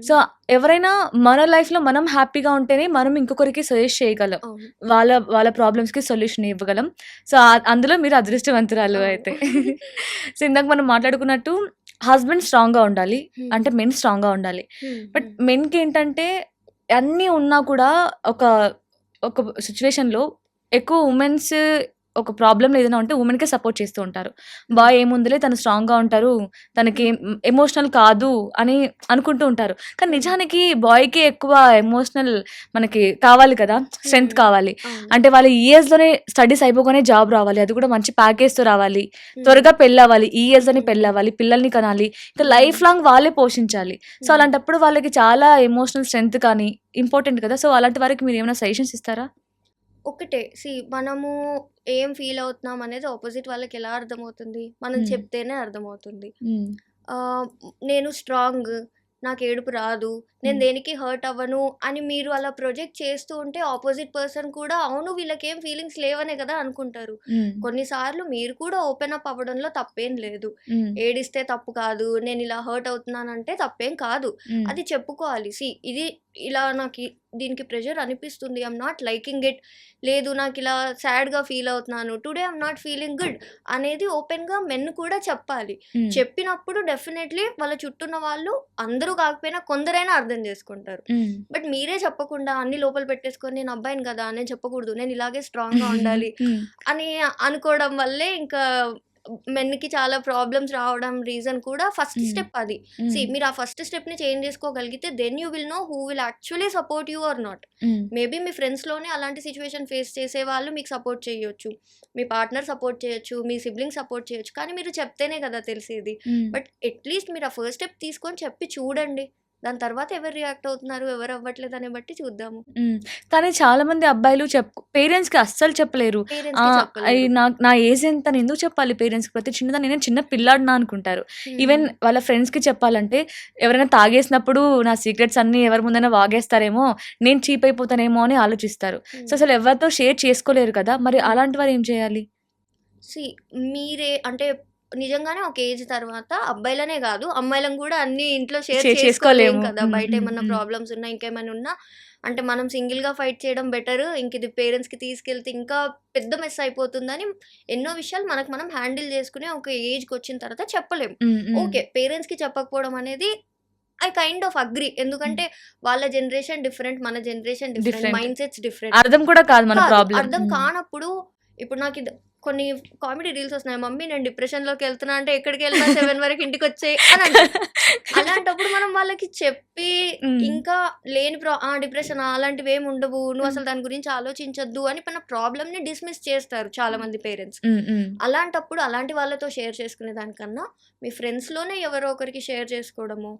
సో ఎవరైనా మన లైఫ్‌లో మనం హ్యాపీగా ఉంటేనే మనం ఇంకొకరికి సజెస్ట్ చేయగలం. అవును. వాళ్ళ ప్రాబ్లమ్స్‌కి సొల్యూషన్ ఇవ్వగలం. సో అందులో మీరు అదృష్టవంతురాలు అయితే. సో ఇందాక మనం మాట్లాడుకున్నట్టు హస్బెండ్ స్ట్రాంగ్‌గా ఉండాలి. అంటే మెన్ స్ట్రాంగ్‌గా ఉండాలి. బట్ మెన్‌కి ఏంటంటే అన్నీ ఉన్నా కూడా ఒక సిట్యుయేషన్‌లో ఎక్కువ ఉమెన్స్ ఒక ప్రాబ్లమ్ ఏదైనా ఉంటే ఉమెన్‌కే సపోర్ట్ చేస్తూ ఉంటారు. బాయ్ ఏముందిలే తను స్ట్రాంగ్‌గా ఉంటారు, తనకి ఎమోషనల్ కాదు అని అనుకుంటూ ఉంటారు. కానీ నిజానికి బాయ్‌కి ఎక్కువ ఎమోషనల్ మనకి కావాలి కదా, స్ట్రెంగ్త్ కావాలి. అంటే వాళ్ళ ఈ ఏజ్‌లోనే స్టడీస్ అయిపోగానే జాబ్ రావాలి, అది కూడా మంచి ప్యాకేజ్‌తో రావాలి, త్వరగా పెళ్ళవ్వాలి, ఈ ఏజ్‌లోనే పెళ్ళవ్వాలి, పిల్లల్ని కనాలి, ఇంకా లైఫ్ లాంగ్ వాళ్ళే పోషించాలి. సో అలాంటప్పుడు వాళ్ళకి చాలా ఎమోషనల్ స్ట్రెంగ్త్ కానీ ఇంపార్టెంట్ కదా. సో అలాంటి వారికి మీరు ఏమైనా సజెషన్స్ ఇస్తారా? ఒకటే మనము ఏం ఫీల్ అవుతున్నాం అనేది ఆపోజిట్ వాళ్ళకి ఎలా అర్థమవుతుంది? మనం చెప్తేనే అర్థమవుతుంది. నేను స్ట్రాంగ్, నాకు ఏడుపు రాదు, నేను దేనికి హర్ట్ అవ్వను అని మీరు అలా ప్రొజెక్ట్ చేస్తూ ఉంటే ఆపోజిట్ పర్సన్ కూడా అవును వీళ్ళకేం ఫీలింగ్స్ లేవనే కదా అనుకుంటారు. కొన్నిసార్లు మీరు కూడా ఓపెన్ అప్ అవ్వడంలో తప్పేం లేదు. ఏడిస్తే తప్పు కాదు, నేను ఇలా హర్ట్ అవుతున్నానంటే తప్పేం కాదు. అది చెప్పుకోవాలి. ఇది ఇలా నాకు దీనికి ప్రెషర్ అనిపిస్తుంది, ఐఎమ్ నాట్ లైకింగ్ ఇట్, లేదు నాకు ఇలా సాడ్గా ఫీల్ అవుతున్నాను, today I'm not feeling good అనేది ఓపెన్గా మెన్ కూడా చెప్పాలి. చెప్పినప్పుడు డెఫినెట్లీ వాళ్ళ చుట్టూన్న వాళ్ళు అందరూ కాకపోయినా కొందరైనా అర్థం చేసుకుంటారు. బట్ మీరే చెప్పకుండా అన్ని లోపల పెట్టేసుకొని నేను అబ్బాయిని కదా, నేను చెప్పకూడదు, నేను ఇలాగే స్ట్రాంగ్గా ఉండాలి అని అనుకోవడం వల్లే ఇంకా మెన్‌కి చాలా ప్రాబ్లమ్స్ రావడం రీజన్ కూడా ఫస్ట్ స్టెప్ అది. మీరు ఆ ఫస్ట్ స్టెప్‌ని చేంజ్ చేసుకోగలిగితే then you will know who will actually support you or not. Maybe మీ ఫ్రెండ్స్‌లోనే అలాంటి సిచ్యువేషన్ ఫేస్ చేసే వాళ్ళు మీకు సపోర్ట్ చేయొచ్చు, మీ పార్ట్నర్ సపోర్ట్ చేయొచ్చు, మీ సిబ్లింగ్ సపోర్ట్ చేయొచ్చు, కానీ మీరు చెప్తేనే కదా తెలిసేది. బట్ అట్లీస్ట్ మీరు ఆ ఫస్ట్ స్టెప్ తీసుకొని చెప్పి చూడండి. దాని తర్వాత ఎవరు రియాక్ట్ అవుతున్నారు, ఎవరు అవ్వట్లేదు అని బట్టి చూద్దాము. కానీ చాలా మంది అబ్బాయిలు పేరెంట్స్‌కి అస్సలు చెప్పలేరు. పేరెంట్స్‌కి చెప్పలేరు. నా ఏజ్ ఎంత, నేను ఎందుకు చెప్పాలి పేరెంట్స్‌కి, ప్రతి చిన్నదాన్ని నేను చిన్న పిల్లాడినా అనుకుంటారు. ఈవెన్ వాళ్ళ ఫ్రెండ్స్‌కి చెప్పాలంటే ఎవరైనా తాగేసినప్పుడు నా సీక్రెట్స్ అన్నీ ఎవరి ముందైనా వాగేస్తారేమో, నేను చీప్ అయిపోతానేమో అని ఆలోచిస్తారు. సో అసలు ఎవరితో షేర్ చేసుకోలేరు కదా, మరి అలాంటి వారు ఏం చేయాలి? మీరే అంటే నిజంగానే ఒక ఏజ్ తర్వాత అబ్బాయిలనే కాదు అమ్మాయిలను కూడా అన్ని ఇంట్లో షేర్ షేర్ చేసుకోలేం చేసుకోలేము. కదా. బయట ఏమన్నా ప్రాబ్లమ్స్ ఉన్నా ఇంకేమైనా ఉన్నా అంటే మనం సింగిల్గా ఫైట్ చేయడం బెటర్. ఇంక ఇది పేరెంట్స్కి తీసుకెళ్తే ఇంకా పెద్ద మెస్ అయిపోతుందని ఎన్నో విషయాలు మనకు మనం హ్యాండిల్ చేసుకునే ఒక ఏజ్కి వచ్చిన తర్వాత చెప్పలేము. ఓకే, పేరెంట్స్కి చెప్పకపోవడం అనేది ఐ కైండ్ ఆఫ్ అగ్రీ. ఎందుకంటే వాళ్ళ జనరేషన్ డిఫరెంట్, మన generation different, Different. Mind sets different. అర్థం కూడా కాదు మన ప్రాబ్లం. అర్థం కానప్పుడు ఇప్పుడు నాకు ఇది కొన్ని కామెడీ రీల్స్ వస్తున్నాయి, మమ్మీ నేను డిప్రెషన్లోకి వెళ్తున్నా అంటే ఎక్కడికి వెళ్తా 7 వరకు ఇంటికి వచ్చాయి అని అంటారు. అలాంటప్పుడు మనం వాళ్ళకి చెప్పి ఇంకా లేని డిప్రెషన్ అలాంటివి ఏమి ఉండవు, నువ్వు అసలు దాని గురించి ఆలోచించొద్దు అని మన ప్రాబ్లమ్ని డిస్మిస్ చేస్తారు చాలా మంది పేరెంట్స్. అలాంటప్పుడు అలాంటి వాళ్ళతో షేర్ చేసుకునే దానికన్నా మీ ఫ్రెండ్స్లోనే ఎవరో ఒకరికి షేర్ చేసుకోవడము.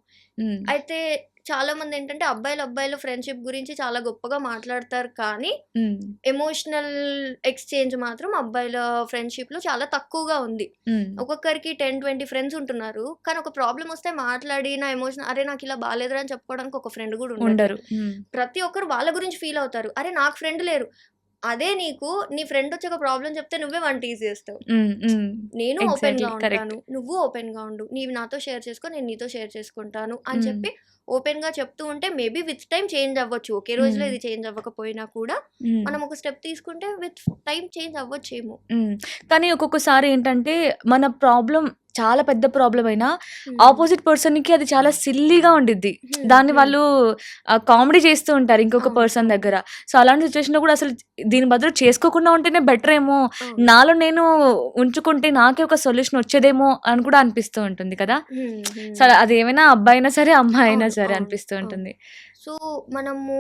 అయితే చాలా మంది ఏంటంటే అబ్బాయిలు ఫ్రెండ్షిప్ గురించి చాలా గొప్పగా మాట్లాడతారు, కానీ ఎమోషనల్ ఎక్స్చేంజ్ మాత్రం అబ్బాయిల ఫ్రెండ్షిప్ లో చాలా తక్కువగా ఉంది. ఒక్కొక్కరికి 10-20 ఫ్రెండ్స్ ఉంటున్నారు, కానీ ఒక ప్రాబ్లం వస్తే మాట్లాడి నా ఎమోషన్ అరే నాకు ఇలా బాగాలేదురా అని చెప్పుకోవడానికి ఒక ఫ్రెండ్ కూడా ఉండరు. ప్రతి ఒక్కరు వాళ్ళ గురించి ఫీల్ అవుతారు, అరే నాకు ఫ్రెండ్ లేరు. అదే నీకు నీ ఫ్రెండ్ వచ్చి ఒక ప్రాబ్లం చెప్తే నువ్వే వన్ టీజ్ చేస్తావు. నేను ఓపెన్ గా ఉంటాను, నువ్వు ఓపెన్ గా ఉండు, నీవి నాతో షేర్ చేసుకో, నేను నీతో షేర్ చేసుకుంటాను అని చెప్పి ఓపెన్ గా చెప్తూ ఉంటే మేబీ విత్ టైం చేంజ్ అవ్వచ్చు. ఒకే రోజులో ఇది చేంజ్ అవ్వకపోయినా కూడా మనం ఒక స్టెప్ తీసుకుంటే విత్ టైం చేంజ్ అవ్వచ్చేమో. కానీ ఒక్కొక్కసారి ఏంటంటే మన ప్రాబ్లం చాలా పెద్ద ప్రాబ్లం అయినా హ్మ్. ఆపోజిట్ పర్సన్‌కి అది చాలా సిల్లీగా ఉండిద్ది. దాన్ని వాళ్ళు కామెడీ చేస్తూ ఉంటారు ఇంకొక అవును. పర్సన్ అవును. దగ్గర. సో, అలాంటి సిట్యుయేషన్‌లో కూడా అసలు దీని బదులు చేసుకోకుండా ఉంటేనే బెటర్ ఏమో, అవును. నాలో నేను ఉంచుకుంటే నాకే ఒక సొల్యూషన్ వచ్చేదేమో అని కూడా అనిపిస్తూ ఉంటుంది కదా! సో, హ్మ్. అది ఏమైనా అబ్బాయి అయినా సరే, అమ్మాయి అయినా అవును. సరే అవును. అనిపిస్తూ అవును. ఉంటుంది. సో, మనము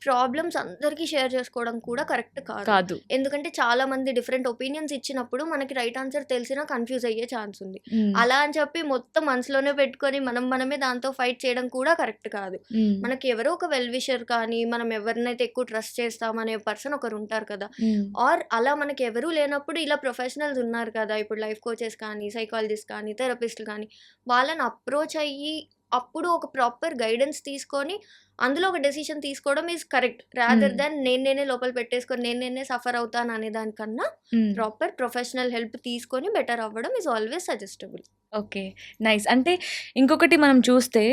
ప్రాబ్లమ్స్ అందరికీ షేర్ చేసుకోవడం కూడా కరెక్ట్ కాదు. కాదు. ఎందుకంటే చాలా మంది డిఫరెంట్ ఒపీనియన్స్ ఇచ్చినప్పుడు మనకి రైట్ ఆన్సర్ తెలిసినా కన్‌ఫ్యూజ్ అయ్యే ఛాన్స్ ఉంది. హ్మ్. అలా అని చెప్పి మొత్తం మనసులోనే పెట్టుకొని మనమే దాంతో ఫైట్ చేయడం కూడా కరెక్ట్ కాదు. హ్మ్. మనకి ఎవరో ఒక వెల్ విషర్ కానీ, మనం ఎవరినైతే ఎక్కువ ట్రస్ట్ చేస్తామనే పర్సన్ ఒకరుంటారు కదా! హ్మ్. ఆర్ అలా మనకి ఎవరూ లేనప్పుడు ఇలా ప్రొఫెషనల్స్ ఉన్నారు కదా! ఇప్పుడు లైఫ్ కోచెస్ కానీ, సైకాలజిస్ట్ కానీ, థెరపిస్ట్‌లు కానీ, వాళ్ళని అప్రోచ్ అయ్యి అప్పుడు ఒక ప్రాపర్ గైడెన్స్ తీసుకొని అందులో ఒక డెసిషన్ తీసుకోవడం ఈజ్ కరెక్ట్. రాదర్ హ్మ్. దాన్ నేనే లోపల పెట్టేసుకొని నేనే సఫర్ అవుతాను అనే దానికన్నా హ్మ్. ప్రాపర్ ప్రొఫెషనల్ హెల్ప్ తీసుకొని బెటర్ అవ్వడం is always suggestible. Okay. Nice. అంటే ఇంకొకటి మనం చూస్తే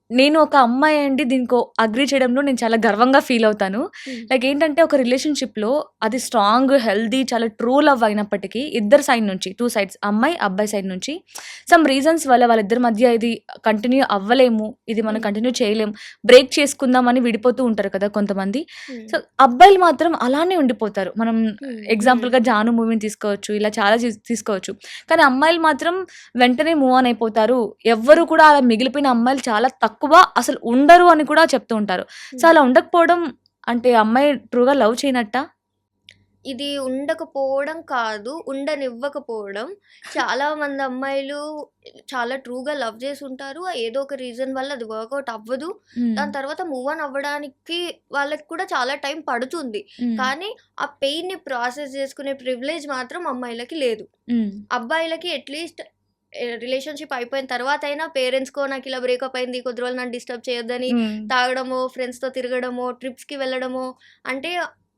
నేను ఒక అమ్మాయి అండి దీనికో అగ్రీ చేయడంలో నేను చాలా గర్వంగా ఫీల్ అవుతాను. లైక్ ఏంటంటే ఒక రిలేషన్‌షిప్‌లో అది స్ట్రాంగ్, హెల్తీ, చాలా ట్రూ లవ్ అయినప్పటికీ ఇద్దరి సైడ్ నుంచి 2 సైడ్స్ అమ్మాయి, అబ్బాయి సైడ్ నుంచి సమ్ రీజన్స్ వల్ల వాళ్ళిద్దరి మధ్య ఇది కంటిన్యూ అవ్వలేము. ఇది మనం కంటిన్యూ చేయలేము. బ్రేక్ చేసుకుందాం అని విడిపోతూ ఉంటారు కదా కొంతమంది. సో, అబ్బాయిలు మాత్రం అలానే ఉండిపోతారు. మనం ఎగ్జాంపుల్‌గా 'జాను' మూవీని తీసుకోవచ్చు. ఇలా చాలా తీసుకోవచ్చు. కానీ అమ్మాయిలు మాత్రం వెంటనే మూవ్ ఆన్ అయిపోతారు. ఎవ్వరు కూడా అలా మిగిలిపోయిన అమ్మాయిలు చాలా తక్కువ, అసలు ఉండరు అని కూడా చెప్తూ ఉంటారు. సో, అలా ఉండకపోవడం అంటే అమ్మాయి ట్రూగా లవ్ చేయనట్టా? ఇది ఉండకపోవడం కాదు, ఉండనివ్వకపోవడం. చాలా మంది అమ్మాయిలు చాలా ట్రూగా లవ్ చేసుంటారు. ఏదో ఒక రీజన్ వల్ల అది వర్కౌట్ అవ్వదు. హ్మ్. దాని తర్వాత మూవ్ ఆన్ అవ్వడానికి వాళ్ళకి కూడా చాలా టైం పడుతుంది. హ్మ్. కానీ ఆ పెయిన్‌ని ప్రాసెస్ చేసుకునే ప్రివిలేజ్ మాత్రం అమ్మాయిలకి లేదు. హ్మ్. అబ్బాయిలకి అట్‌లీస్ట్ రిలేషన్‌షిప్ అయిపోయిన తర్వాతైనా పేరెంట్స్‌కో నాకిలా బ్రేకప్ అయింది, కొద్ది రోజులు నన్ను డిస్టర్బ్ చేయొద్దని హ్మ్. తాగడమో, ఫ్రెండ్స్‌తో తిరగడమో, ట్రిప్స్‌కి వెళ్ళడమో, అంటే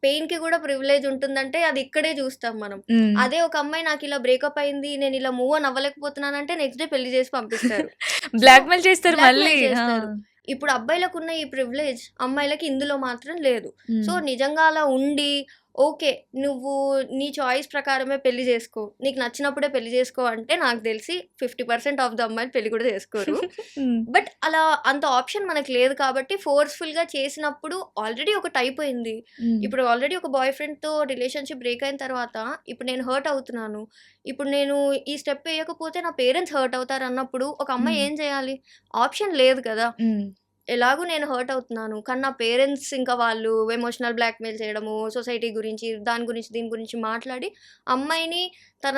పెయిన్‌కి కూడా ప్రివిలేజ్ ఉంటుందంటే అది ఇక్కడే చూస్తాం మనం. హ్మ్. అదే ఒక అమ్మాయి నాకిలా బ్రేకప్ అయింది, నేనిలా మూవ్ ఆన్ అవ్వలేకపోతున్నానంటే నెక్స్ట్ డే పెళ్లి చేసి పంపిస్తారు. సో, బ్లాక్‌మెయిల్ చేస్తారు మళ్ళీ. బ్లాక్‌మెయిల్ ఆ! చేస్తారు. ఇప్పుడు అబ్బాయిలకున్న ఈ ప్రివిలేజ్ అమ్మాయిలకి ఇందులో మాత్రం లేదు. సో, హ్మ్. నిజంగా అలా ఉండి ఓకే. నువ్వు నీ చాయిస్ ప్రకారమే పెళ్లి జేసుకో. నీకు నచ్చినప్పుడే పెళ్లి జేసుకో అంటే నాకు తెలిసి 50% ఆఫ్ ద అమ్మాయిలు పెళ్లి కూడా చేసుకోరు. హ్మ్. బట్ అలా అంత ఆప్షన్ మనకు లేదు కాబట్టి ఫోర్స్‌ఫుల్‌గా చేసినప్పుడు ఆల్రెడీ ఒకటయిపోయింది. హ్మ్. ఇప్పుడు ఆల్రెడీ ఒక బాయ్ ఫ్రెండ్‌తో రిలేషన్‌షిప్ బ్రేక్ అయిన తర్వాత ఇప్పుడు నేను హర్ట్ అవుతున్నాను. ఇప్పుడు నేను ఈ స్టెప్ ఎయకపోతే నా పేరెంట్స్ హర్ట్ అవుతారన్నప్పుడు ఒక అమ్మాయి హ్మ్. ఏం చేయాలి? ఆప్షన్ లేదు కదా! హ్మ్. ఎలాగో నేను హర్ట్ అవుతున్నాను. కానీ నా పేరెంట్స్ ఇంకా వాళ్ళు ఎమోషనల్ బ్లాక్‌మెయిల్ చేయడము, సొసైటీ గురించి, దాని గురించి, దీని గురించి మాట్లాడి అమ్మాయిని తన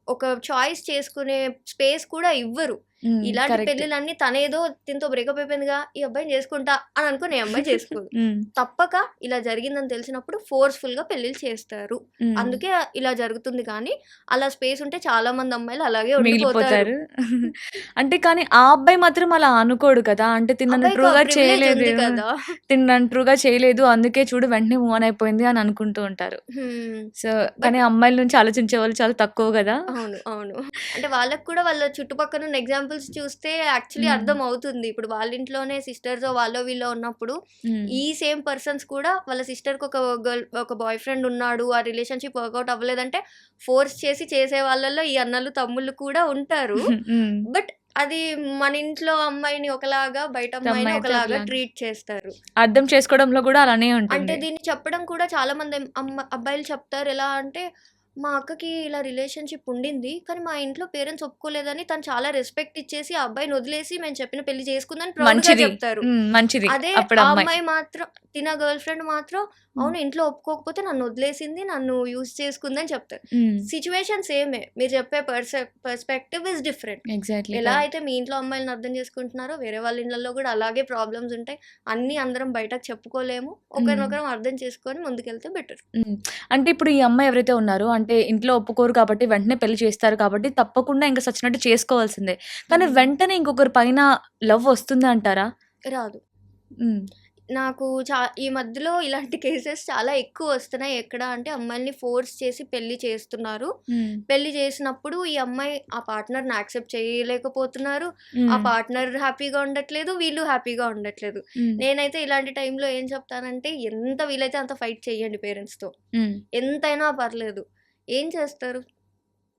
ఒక చాయిస్ చేసుకునే స్పేస్ కూడా ఇవ్వరు. హ్మ్. ఇలాంటి కరెక్ట్. పెళ్ళిళ్ళన్నీ తనేదో దీనితో బ్రేకప్ అయిపోయిందిగా, ఈ అబ్బాయిని చేసుకుంటా అని అనుకోని ఏ అమ్మాయి చేసుకోదు. హ్మ్. తప్పక ఇలా జరిగిందని తెలిసినప్పుడు ఫోర్స్‌ఫుల్‌గా పెళ్ళిళ్ళు చేస్తారు. హ్మ్. అందుకే ఇలా జరుగుతుంది కానీ, అలా స్పేస్ ఉంటే చాలా మంది అమ్మాయిలు అలాగే ఉండిపోతారు. మిగిలిపోతారు. అంటే కానీ ఆ అబ్బాయి మాత్రం అలా అనుకోడు కదా! అంటే తిను నన్ను అబ్బాయికి ఆ ట్రూగా ప్రివిలేజ్ చేయలేదు. ఉంది కదా! తిను నన్ను ట్రూగా చేయలేదు. అందుకే చూడు వెంటనే మూవ్ ఆన్ అయిపోయింది అని అనుకుంటూ ఉంటారు. హ్మ్. సో, బట్ కానీ అమ్మాయిల నుంచి ఆలోచించే వాళ్ళు చాలా తక్కువ గదా! అవును. అవును. అంటే వాళ్ళకి కూడా వాళ్ళ చుట్టుపక్కనున్న ఎగ్జాంపుల్స్ చూస్తే యాక్చువల్లీ హ్మ్. అర్థమవుతుంది. ఇప్పుడు వాళ్ళ ఇంట్లోనే సిస్టర్సో, వాళ్ళో వీళ్ళో ఉన్నప్పుడు హ్మ్. ఈ సేమ్ పర్సన్స్ కూడా వాళ్ళ సిస్టర్‌కి ఒక బాయ్ ఫ్రెండ్ ఉన్నాడు. ఆ రిలేషన్‌షిప్ వర్కౌట్ అవ్వలేదంటే ఫోర్స్ చేసి చేసే వాళ్ళలో ఈ అన్నలు, తమ్ముళ్ళు కూడా ఉంటారు. హ్మ్. బట్ అది మన ఇంట్లో అమ్మాయిని ఒకలాగా, బయట అమ్మాయిని అమ్మాయితే ఒకలాగా ఒకలాగా. ట్రీట్ చేస్తారు. అర్థం చేసుకోవడంలో గూడా అలానే అంటే ఉంటుంది. దీన్ని చెప్పడం కూడా చాలా మంది అబ్బాయిలు చెప్తారు. ఎలా అంటే, మా అక్కకి ఇలా రిలేషన్‌షిప్ ఉండింది. కానీ మా ఇంట్లో పేరెంట్స్ ఒప్పుకోలేదని తను చాలా రెస్పెక్ట్ ఇచ్చేసి, ఆ అబ్బాయిని వదిలేసి మేము చెప్పిన పెళ్లి చేసుకుందని ప్రౌడ్‌గా మంచిది. చెప్తారు. మంచిది. అదే అప్పుడు ఆ అమ్మాయి. అమ్మాయి మాత్రం గర్ల్ ఫ్రెండ్ మాత్రం హ్మ్. అవును ఇంట్లో ఒప్పుకోకపోతే నన్ను వదిలేసింది. నన్ను యూజ్ చేసుకుందని చెప్తారు. హ్మ్. సిట్యుయేషన్ సేమే. మీరు చెప్పే పర్స్పెక్టివ్ ఈస్ డిఫరెంట్. ఎగ్జాక్ట్‌లీ. ఎలా కరెక్ట్. అయితే మీ ఇంట్లో అమ్మాయిలని అర్థం చేసుకుంటున్నారో, వేరే వాళ్ళ ఇళ్ళల్లో కూడా అలాగే ప్రాబ్లమ్స్ ఉంటాయి. అన్నీ అందరం బయటకు చెప్పుకోలేము. హ్మ్. ఒకరినొకరం అర్థం చేసుకొని ముందుకెళ్తే బెటర్. హ్మ్. అంటే ఇప్పుడు ఈ అమ్మాయి ఎవరైతే ఉన్నారో అంటే ఇంట్లో ఒప్పుకోరు కాబట్టి వెంటనే పెళ్లి చేస్తారు కాబట్టి తప్పకుండా ఇంక సచ్చినట్టు చేసుకోవాల్సిందే. కానీ వెంటనే ఇంకొకరి పైన లవ్ వస్తుందా అంటారా? రాదు. హ్మ్. నాకు ఈ మధ్యలో ఇలాంటి కేసెస్ చాలా ఎక్కువొస్తున్నాయి. ఎక్కడ అంటే అమ్మాయిల్ని ఫోర్స్ చేసి పెళ్లి చేస్తున్నారు. హ్మ్. పెళ్లి చేసినప్పుడు ఈ అమ్మాయి ఆ పార్ట్నర్‌ని యాక్సెప్ట్ చేయలేకపోతున్నారు. ఆ హ్మ్. పార్ట్నర్ హ్యాపీగా ఉండట్లేదు. వీళ్ళు హ్యాపీగా ఉండట్లేదు. హ్మ్. నేనైతే ఇలాంటి టైంలో ఏం చెప్తానంటే ఎంత వీలైతే అంత ఫైట్ చేయండి పేరెంట్స్‌తో. హ్మ్. ఎంతైనా పర్లేదు. ఏం చేస్తారు?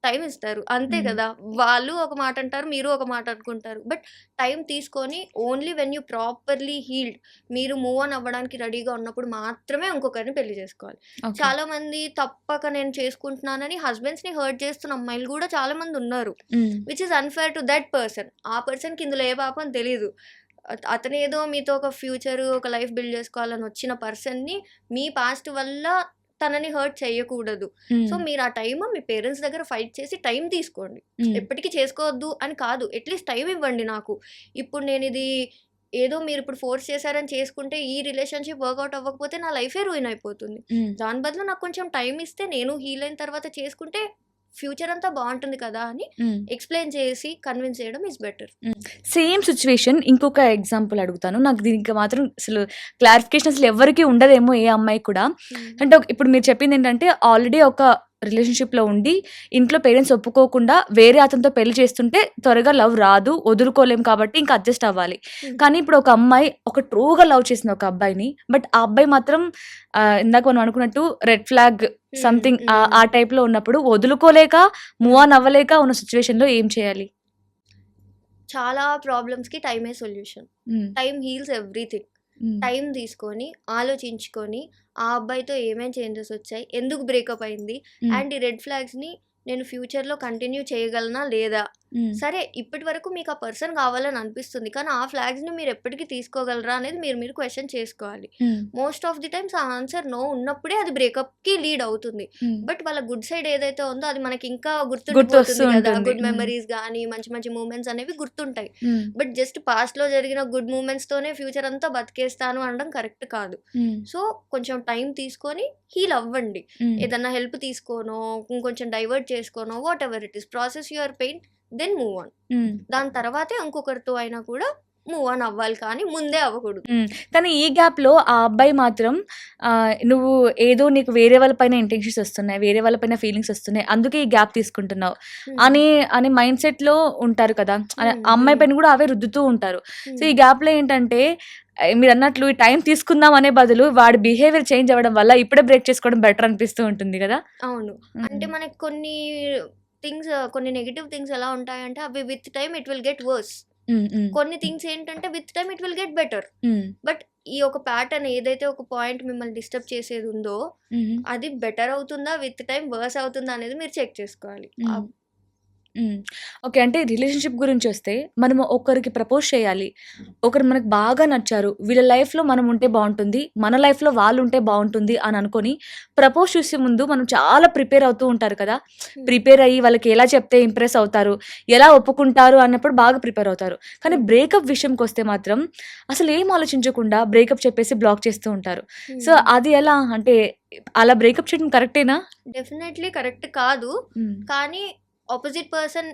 టైం ఇస్తారు అంతే కదా. వాళ్ళు ఒక మాట అంటారు, మీరు ఒక మాట అనుకుంటారు. బట్ టైం తీసుకొని only when you properly healed, మీరు మూవ్ ఆన్ అవ్వడానికి రెడీగా ఉన్నప్పుడు మాత్రమే ఇంకొకరిని పెళ్లి చేసుకోవాలి. ఓకే. చాలా మంది తప్పక నేను చేసుకుంటున్నానని హస్బెండ్స్ ని హర్ట్ చేస్తున్న అమ్మాయిలు కూడా చాలా మంది ఉన్నారు, which is unfair to that person. ఆ పర్సన్కి ఇందులో ఏ పాపం తెలీదు. అతను ఏదో మీతో ఒక ఫ్యూచర్, ఒక లైఫ్ బిల్డ్ చేసుకోవాలని వచ్చిన పర్సన్ని మీ పాస్ట్ వల్ల తనని హర్ట్ చేయకూడదు. సో మీరు ఆ టైం మీ పేరెంట్స్ దగ్గర ఫైట్ చేసి టైం తీసుకోండి. ఎప్పటికీ చేసుకోవద్దు అని కాదు, అట్లీస్ట్ టైం ఇవ్వండి. నాకు ఇప్పుడు నేను ఇది ఏదో మీరు ఇప్పుడు ఫోర్స్ చేశారని చేసుకుంటే ఈ రిలేషన్షిప్ వర్కౌట్ అవ్వకపోతే నా లైఫే రూయిన్ అయిపోతుంది. దాని బదులు నాకు కొంచెం టైం ఇస్తే నేను హీల్ అయిన తర్వాత చేసుకుంటే ఫ్యూచర్ అంతా బాగుంటుంది కదా అని ఎక్స్ప్లెయిన్ చేసి కన్విన్స్ చేయడం ఇస్ బెటర్. సేమ్ సిచ్యువేషన్ ఇంకొక ఎగ్జాంపుల్ అడుగుతాను. నాకు దీనికి మాత్రం అసలు క్లారిఫికేషన్ అసలు ఎవరికి ఉండదేమో, ఏ అమ్మాయి కూడా. అంటే ఇప్పుడు మీరు చెప్పింది ఏంటంటే ఆల్రెడీ ఒక రిలేషన్షిప్లో ఉండి ఇంట్లో పేరెంట్స్ ఒప్పుకోకుండా వేరే అతనితో పెళ్లి చేస్తుంటే త్వరగా లవ్ రాదు, వదులుకోలేం కాబట్టి ఇంకా అడ్జస్ట్ అవ్వాలి. కానీ ఇప్పుడు ఒక అమ్మాయి ఒక ట్రూగా లవ్ చేసింది ఒక అబ్బాయిని, బట్ ఆ అబ్బాయి మాత్రం ఇందాక మనం అనుకున్నట్టు రెడ్ ఫ్లాగ్ సంథింగ్ ఆ టైప్లో ఉన్నప్పుడు వదులుకోలేక మూవ్ ఆన్ అవ్వలేక ఉన్న సిచ్యువేషన్లో ఏం చేయాలి? చాలా ప్రాబ్లమ్స్కి టైమే solution. Time heels everything. Time తీసుకొని ఆలోచించుకొని ఆ అబ్బాయితో ఏమేం చేంజెస్ వచ్చాయి, ఎందుకు బ్రేకప్ అయింది, అండ్ ఈ రెడ్ ఫ్లాగ్స్ని నేను ఫ్యూచర్లో కంటిన్యూ చేయగలనా లేదా. సరే ఇప్పటి వరకు మీకు ఆ పర్సన్ కావాలని అనిపిస్తుంది, కానీ ఆ ఫ్లాగ్స్ని మీరు ఎప్పటికీ తీసుకోగలరా అనేది మీరు క్వశ్చన్ చేసుకోవాలి. మోస్ట్ ఆఫ్ ది టైమ్స్ ఆ ఆన్సర్ నో ఉన్నప్పుడే అది బ్రేకప్కి లీడ్ అవుతుంది. బట్ వాళ్ళ గుడ్ సైడ్ ఏదైతే ఉందో అది మనకి ఇంకా గుర్తుండిపోతుంది కదా. గుడ్ మెమరీస్ కానీ మంచి మంచి మూమెంట్స్ అనేవి గుర్తుంటాయి. బట్ జస్ట్ పాస్ట్లో జరిగిన గుడ్ మూమెంట్స్తోనే ఫ్యూచర్ అంతా బతికేస్తాను అనడం కరెక్ట్ కాదు. సో కొంచెం టైం తీసుకొని హీల్ అవ్వండి. ఏదన్నా హెల్ప్ తీసుకోనో ఇంకొంచెం డైవర్ట్ చేసుకోనో whatever it is, process your pain, then move on. దాని తర్వాతే ఇంకొకరితో అయినా కూడా మూవ్ ఆన్ అవ్వాలి, కానీ ముందే అవ్వకూడదు. కానీ ఈ గ్యాప్లో ఆ అబ్బాయి మాత్రం నువ్వు ఏదో నీకు వేరే వాళ్ళపైన ఇంటెన్షన్స్ వస్తున్నాయి, వేరే వాళ్ళపైన ఫీలింగ్స్ వస్తున్నాయి, అందుకే ఈ గ్యాప్ తీసుకుంటున్నావు అనే మైండ్ సెట్లో ఉంటారు కదా. అమ్మాయి పైన కూడా అవే రుద్దుతూ ఉంటారు. సో ఈ గ్యాప్లో ఏంటంటే మీరు అన్నట్లు ఈ టైం తీసుకుందాం అనే బదులు వాడి బిహేవియర్ చేంజ్ అవ్వడం వల్ల ఇప్పుడే బ్రేక్ చేసుకోవడం బెటర్ అనిపిస్తూ ఉంటుంది కదా. అవును, అంటే మనకి కొన్ని నెగిటివ్ థింగ్స్ ఎలా ఉంటాయంటే అవి with time it will get worse. కొన్ని థింగ్స్ ఏంటంటే with time it will get better. But ఈ ఒక ప్యాటర్న్ ఏదైతే ఒక పాయింట్ మిమ్మల్ని డిస్టర్బ్ చేసేది ఉందో అది బెటర్ అవుతుందా విత్ టైం వర్స్ అవుతుందా అనేది మీరు చెక్ చేసుకోవాలి. ఓకే. అంటే రిలేషన్షిప్ గురించి వస్తే మనము ఒకరికి ప్రపోజ్ చేయాలి, ఒకరు మనకు బాగా నచ్చారు, వీళ్ళ లైఫ్లో మనం ఉంటే బాగుంటుంది, మన లైఫ్లో వాళ్ళు ఉంటే బాగుంటుంది అని అనుకొని ప్రపోజ్ చేసే ముందు మనం చాలా ప్రిపేర్ అవుతూ ఉంటారు కదా. ప్రిపేర్ అయ్యి వాళ్ళకి ఎలా చెప్తే ఇంప్రెస్ అవుతారు, ఎలా ఒప్పుకుంటారు అన్నప్పుడు బాగా ప్రిపేర్ అవుతారు. కానీ బ్రేకప్ విషయంకి వస్తే మాత్రం అసలు ఏం ఆలోచించకుండా బ్రేకప్ చెప్పేసి బ్లాక్ చేస్తూ ఉంటారు. సో అది ఎలా, అంటే అలా బ్రేకప్ చేయడం కరెక్టేనా? డెఫినెట్లీ కరెక్ట్ కాదు, కానీ ఆపోజిట్ పర్సన్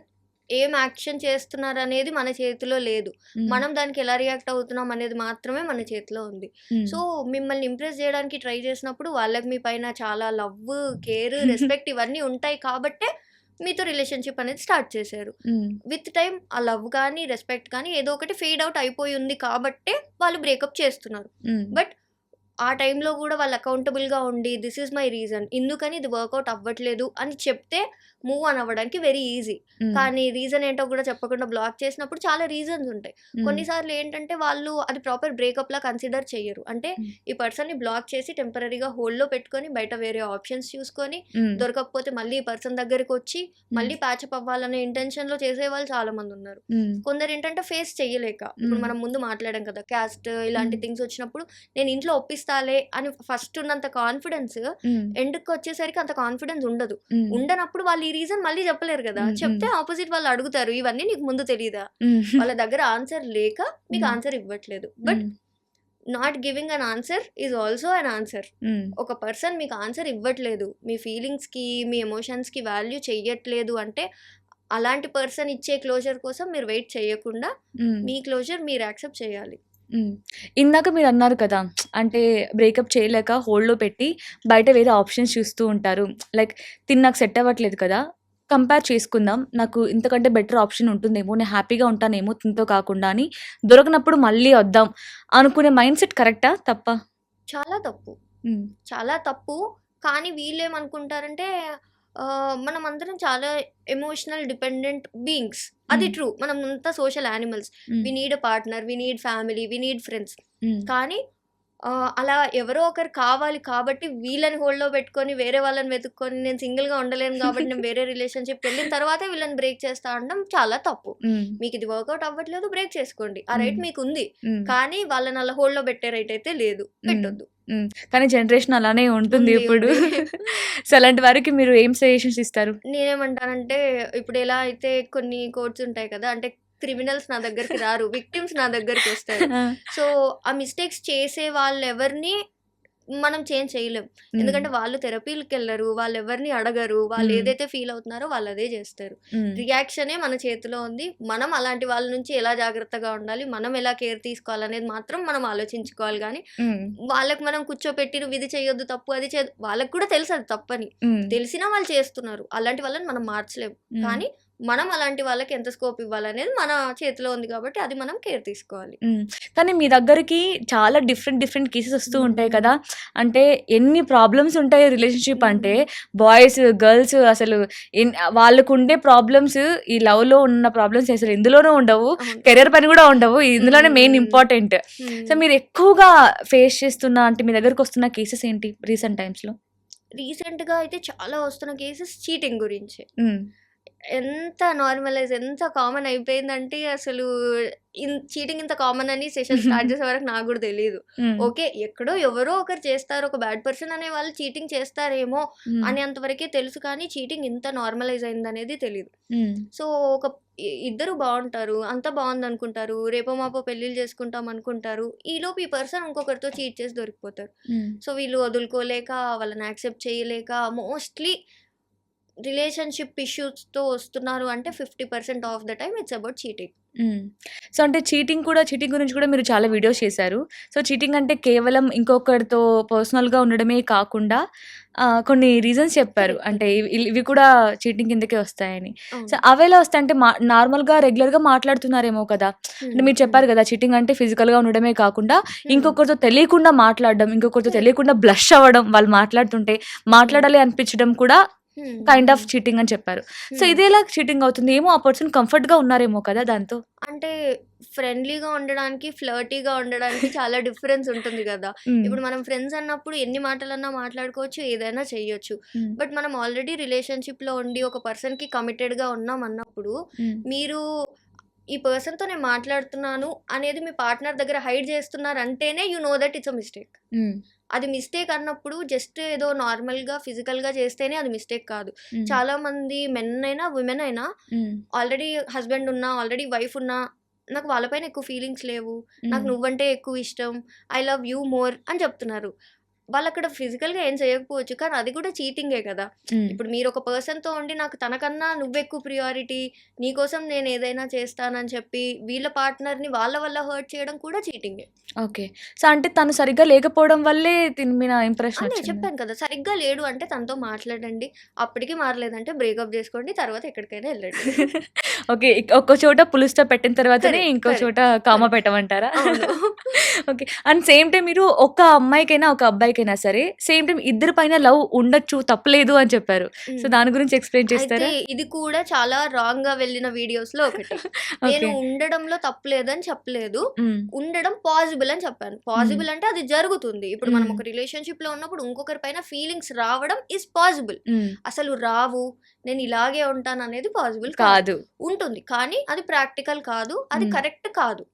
ఏం యాక్షన్ చేస్తున్నారు అనేది మన చేతిలో లేదు. మనం దానికి ఎలా రియాక్ట్ అవుతున్నాం అనేది మాత్రమే మన చేతిలో ఉంది. సో మిమ్మల్ని ఇంప్రెస్ చేయడానికి ట్రై చేసినప్పుడు వాళ్ళకి మీ పైన చాలా లవ్, కేర్, రెస్పెక్ట్ ఇవన్నీ ఉంటాయి కాబట్టే మీతో రిలేషన్షిప్ అనేది స్టార్ట్ చేశారు. విత్ టైం ఆ లవ్ కానీ రెస్పెక్ట్ కానీ ఏదో ఒకటి ఫేడ్ అవుట్ అయిపోయి ఉంది కాబట్టే వాళ్ళు బ్రేకప్ చేస్తున్నారు. బట్ ఆ టైంలో కూడా వాళ్ళు అకౌంటబుల్గా ఉండి దిస్ ఈజ్ మై రీజన్, ఎందుకని ఇది వర్కౌట్ అవ్వట్లేదు అని చెప్తే మూవ్ ఆన్ అవ్వడానికి వెరీ ఈజీ. కానీ రీజన్ ఏంటో కూడా చెప్పకుండా బ్లాక్ చేసినప్పుడు చాలా రీజన్స్ ఉంటాయి. కొన్నిసార్లు ఏంటంటే వాళ్ళు అది ప్రాపర్ బ్రేకప్ లా కన్సిడర్ చెయ్యరు. అంటే ఈ పర్సన్ని బ్లాక్ చేసి టెంపరీగా హోల్డ్లో పెట్టుకొని బయట వేరే ఆప్షన్స్ చూసుకొని దొరకకపోతే మళ్ళీ ఈ పర్సన్ దగ్గరికి వచ్చి మళ్ళీ ప్యాచప్ అవ్వాలనే ఇంటెన్షన్లో చేసే వాళ్ళు చాలా మంది ఉన్నారు. కొందరు ఏంటంటే ఫేస్ చెయ్యలేక, ఇప్పుడు మనం ముందు మాట్లాడాం కదా క్యాస్ట్ ఇలాంటి థింగ్స్ వచ్చినప్పుడు నేను ఇంట్లో ఒప్పిస్తాలే అని ఫస్ట్ ఉన్నంత కాన్ఫిడెన్స్ ఎండ్కి వచ్చేసరికి అంత కాన్ఫిడెన్స్ ఉండదు. ఉండనప్పుడు వాళ్ళు ఈ రీజన్ మళ్ళీ చెప్పలేరు కదా. చెప్తే ఆపోజిట్ వాళ్ళు అడుగుతారు ఇవన్నీ నీకు ముందు తెలియదా, వాళ్ళ దగ్గర ఆన్సర్ లేక మీకు ఆన్సర్ ఇవ్వట్లేదు. But not giving an answer is also an answer. ఒక పర్సన్ మీకు ఆన్సర్ ఇవ్వట్లేదు, మీ ఫీలింగ్స్కి మీ ఎమోషన్స్కి వాల్యూ చెయ్యట్లేదు అంటే అలాంటి పర్సన్ ఇచ్చే క్లోజర్ కోసం మీరు వెయిట్ చేయకుండా మీ క్లోజర్ మీరు యాక్సెప్ట్ చేయాలి. ఇందాక మీరు అన్నారు కదా, అంటే బ్రేకప్ చేయలేక హోల్డ్లో పెట్టి బయట వేరే ఆప్షన్స్ చూస్తూ ఉంటారు. లైక్ నాకు సెట్ అవ్వట్లేదు కదా, కంపేర్ చేసుకుందాం, నాకు ఇంతకంటే బెటర్ ఆప్షన్ ఉంటుందేమో, నేను హ్యాపీగా ఉంటానేమో తింతో కాకుండా అని దొరకనప్పుడు మళ్ళీ వద్దాం అనుకునే మైండ్ సెట్ కరెక్టా తప్ప? చాలా తప్పు, చాలా తప్పు. కానీ వీళ్ళేమనుకుంటారంటే మనం అందరం చాలా ఎమోషనల్ డిపెండెంట్ బీయింగ్స్, అది ట్రూ. మనం అంతా social animals. We need a partner, we need family, we need friends. కానీ అలా ఎవరో ఒకరు కావాలి కాబట్టి వీళ్ళని హోల్డ్లో పెట్టుకొని వేరే వాళ్ళని వెతుక్కొని నేను సింగిల్గా ఉండలేను కాబట్టి నేను వేరే రిలేషన్షిప్ వెళ్ళిన తర్వాతే వీళ్ళని బ్రేక్ చేస్తా అనడం చాలా తప్పు. మీకు ఇది వర్కౌట్ అవ్వట్లేదు, బ్రేక్ చేసుకోండి, ఆ రైట్ మీకు ఉంది. కానీ వాళ్ళని అలా హోల్డ్లో పెట్టే రైట్ అయితే లేదు, పెట్టొద్దు. కానీ జనరేషన్ అలానే ఉంటుంది ఇప్పుడు. సో అలాంటి వారికి మీరు ఏం సజెషన్స్ ఇస్తారు? నేనేమంటానంటే, ఇప్పుడు ఎలా అయితే కొన్ని కోడ్స్ ఉంటాయి కదా, అంటే క్రిమినల్స్ నా దగ్గరికి రారు, విక్టిమ్స్ నా దగ్గరికి వస్తారు. సో ఆ మిస్టేక్స్ చేసే వాళ్ళు ఎవరిని మనం చేంజ్ చేయలేం, ఎందుకంటే వాళ్ళు థెరపీలకు వెళ్ళరు, వాళ్ళు ఎవరిని అడగరు, వాళ్ళు ఏదైతే ఫీల్ అవుతున్నారో వాళ్ళు అదే చేస్తారు. రియాక్షనే మన చేతిలో ఉంది. మనం అలాంటి వాళ్ళ నుంచి ఎలా జాగ్రత్తగా ఉండాలి, మనం ఎలా కేర్ తీసుకోవాలనేది మాత్రం మనం ఆలోచించుకోవాలి. కానీ వాళ్ళకి మనం కూర్చోపెట్టి నువ్వు ఇది చేయొద్దు, తప్పు అది చేయొద్దు, వాళ్ళకి కూడా తెలుసు అది తప్పని, తెలిసినా వాళ్ళు చేస్తున్నారు. అలాంటి వాళ్ళని మనం మార్చలేము. కానీ మనం అలాంటి వాళ్ళకి ఎంత స్కోప్ ఇవ్వాలనేది మన చేతిలో ఉంది కాబట్టి అది మనం కేర్ తీసుకోవాలి. కానీ మీ దగ్గరికి చాలా డిఫరెంట్ కేసెస్ వస్తూ ఉంటాయి కదా, అంటే ఎన్ని ప్రాబ్లమ్స్ ఉంటాయి రిలేషన్షిప్ అంటే, బాయ్స్ గర్ల్స్ అసలు వాళ్ళకు ఉండే ప్రాబ్లమ్స్, ఈ లవ్ లో ఉన్న ప్రాబ్లమ్స్ అసలు ఎందులోనూ ఉండవు, కెరీర్ పని కూడా ఉండవు, ఇందులోనే మెయిన్ ఇంపార్టెంట్. సో మీరు ఎక్కువగా ఫేస్ చేస్తున్న, అంటే మీ దగ్గరకు వస్తున్న కేసెస్ ఏంటి రీసెంట్ టైమ్స్ లో? రీసెంట్ గా అయితే చాలా వస్తున్న కేసెస్ చీటింగ్ గురించి. ఎంత నార్మలైజ్, ఎంత కామన్ అయిపోయిందంటే అసలు చీటింగ్ ఇంత కామన్ అని సెషన్ స్టార్ట్ చేసే వరకు నాకు కూడా తెలియదు. ఓకే, ఎక్కడో ఎవరో ఒకరు చేస్తారు, ఒక బ్యాడ్ పర్సన్ అనే వాళ్ళు చీటింగ్ చేస్తారేమో అని అంతవరకే తెలుసు. కానీ చీటింగ్ ఇంత నార్మలైజ్ అయింది అనేది తెలియదు. సో ఒక ఇద్దరు బాగుంటారు, అంత బాగుంది అనుకుంటారు, రేపో మాపో పెళ్లిళ్ళు చేసుకుంటాం అనుకుంటారు, ఈలోపు ఈ పర్సన్ ఇంకొకరితో చీట్ చేసి దొరికిపోతారు. సో వీళ్ళు వదులుకోలేక, వాళ్ళని యాక్సెప్ట్ చేయలేక మోస్ట్లీ రిలేషన్షిప్ ఇష్యూస్తో వస్తున్నారు. అంటే 50% of the time it's about cheating. So అంటే చీటింగ్ గురించి కూడా మీరు చాలా వీడియోస్ చేశారు. సో చీటింగ్ అంటే కేవలం ఇంకొకరితో పర్సనల్గా ఉండడమే కాకుండా కొన్ని రీజన్స్ చెప్పారు, అంటే ఇవి కూడా చీటింగ్ కిందకే వస్తాయని. సో అవేలా వస్తాయి అంటే నార్మల్గా రెగ్యులర్గా మాట్లాడుతున్నారేమో కదా, అంటే మీరు చెప్పారు కదా చీటింగ్ అంటే ఫిజికల్గా ఉండడమే కాకుండా ఇంకొకరితో తెలియకుండా మాట్లాడడం, ఇంకొకరితో తెలియకుండా బ్లష్ అవ్వడం, వాళ్ళు మాట్లాడుతుంటే మాట్లాడాలి అనిపించడం కూడా కైండ్ ఆఫ్ చీటింగ్ అని చెప్పారు. సో ఇదేలా చీటింగ్ అవుతుంది? ఏమో ఆ పర్సన్ కంఫర్ట్ గా ఉన్నారేమో కదా దాంతో. అంటే ఫ్రెండ్లీగా ఉండడానికి, ఫ్లర్టీగా ఉండడానికి చాలా డిఫరెన్స్ ఉంటుంది కదా. ఇప్పుడు మనం ఫ్రెండ్స్ అన్నప్పుడు ఎన్ని మాటలన్నా మాట్లాడుకోవచ్చు, ఏదైనా చెయ్యొచ్చు. బట్ మనం ఆల్రెడీ రిలేషన్షిప్ లో ఉండి ఒక పర్సన్ కి కమిటెడ్ గా ఉన్నాం అన్నప్పుడు, మీరు ఈ పర్సన్తో నేను మాట్లాడుతున్నాను అనేది మీ పార్ట్నర్ దగ్గర హైడ్ చేస్తున్నారు అంటేనే you know that it's a mistake. అది మిస్టేక్ అన్నప్పుడు జస్ట్ ఏదో నార్మల్గా ఫిజికల్గా చేస్తేనే అది మిస్టేక్ కాదు. చాలా మంది మెన్ అయినా ఉమెన్ అయినా ఆల్రెడీ హస్బెండ్ ఉన్నా, ఆల్రెడీ వైఫ్ ఉన్నా, నాకు వాళ్ళపైన ఎక్కువ ఫీలింగ్స్ లేవు, నాకు నువ్వంటే ఎక్కువ ఇష్టం, ఐ లవ్ యూ మోర్ అని చెప్తున్నారు. వాళ్ళు అక్కడ ఫిజికల్గా ఏం చేయకపోవచ్చు, కానీ అది కూడా చీటింగే కదా. ఇప్పుడు మీరు ఒక పర్సన్తో ఉండి నాకు తనకన్నా నువ్వెక్కువ ప్రియారిటీ, నీకోసం నేను ఏదైనా చేస్తానని చెప్పి వీళ్ళ పార్ట్నర్ని వాళ్ళ వల్ల హర్ట్ చేయడం కూడా చీటింగే. ఓకే, సో అంటే తను సరిగ్గా లేకపోవడం వల్లే దీని మీద ఇంప్రెషన్. నేను చెప్పాను కదా, సరిగ్గా లేడు అంటే తనతో మాట్లాడండి, అప్పటికి మారలేదంటే బ్రేకప్ చేసుకోండి, తర్వాత ఎక్కడికైనా వెళ్ళండి. ఓకే, ఒక్క చోట పులుస్తో పెట్టిన తర్వాతనే ఇంకో చోట కామ పెట్టమంటారా? ఓకే, అండ్ సేమ్ టైం మీరు ఒక అమ్మాయికైనా ఒక అబ్బాయికైనా సరే సేమ్ టైం ఇద్దరి పైన లవ్ ఉండొచ్చు, తప్పలేదు అని చెప్పారు. సో దాని గురించి ఎక్స్ప్లెయిన్ చేస్తారా? ఇది కూడా చాలా రాంగ్ గా వెళ్ళిన వీడియోస్ లో ఒకటి. నేను ఉండడంలో తప్పలేదు అని చెప్పలేదు, ఉండడం పాసిబుల్ అని చెప్పాను. పాసిబుల్ అంటే అది జరుగుతుంది. ఇప్పుడు మనం ఒక రిలేషన్షిప్ లో ఉన్నప్పుడు ఇంకొకరి పైన ఫీలింగ్స్ రావడం ఇస్ పాసిబుల్. అసలు రావు, నేను ఇలాగే ఉంటాను అనేది పాసిబుల్ కాదు, ఉంటుంది. కానీ అది ప్రాక్టికల్ కాదు, అది కరెక్ట్ కాదు.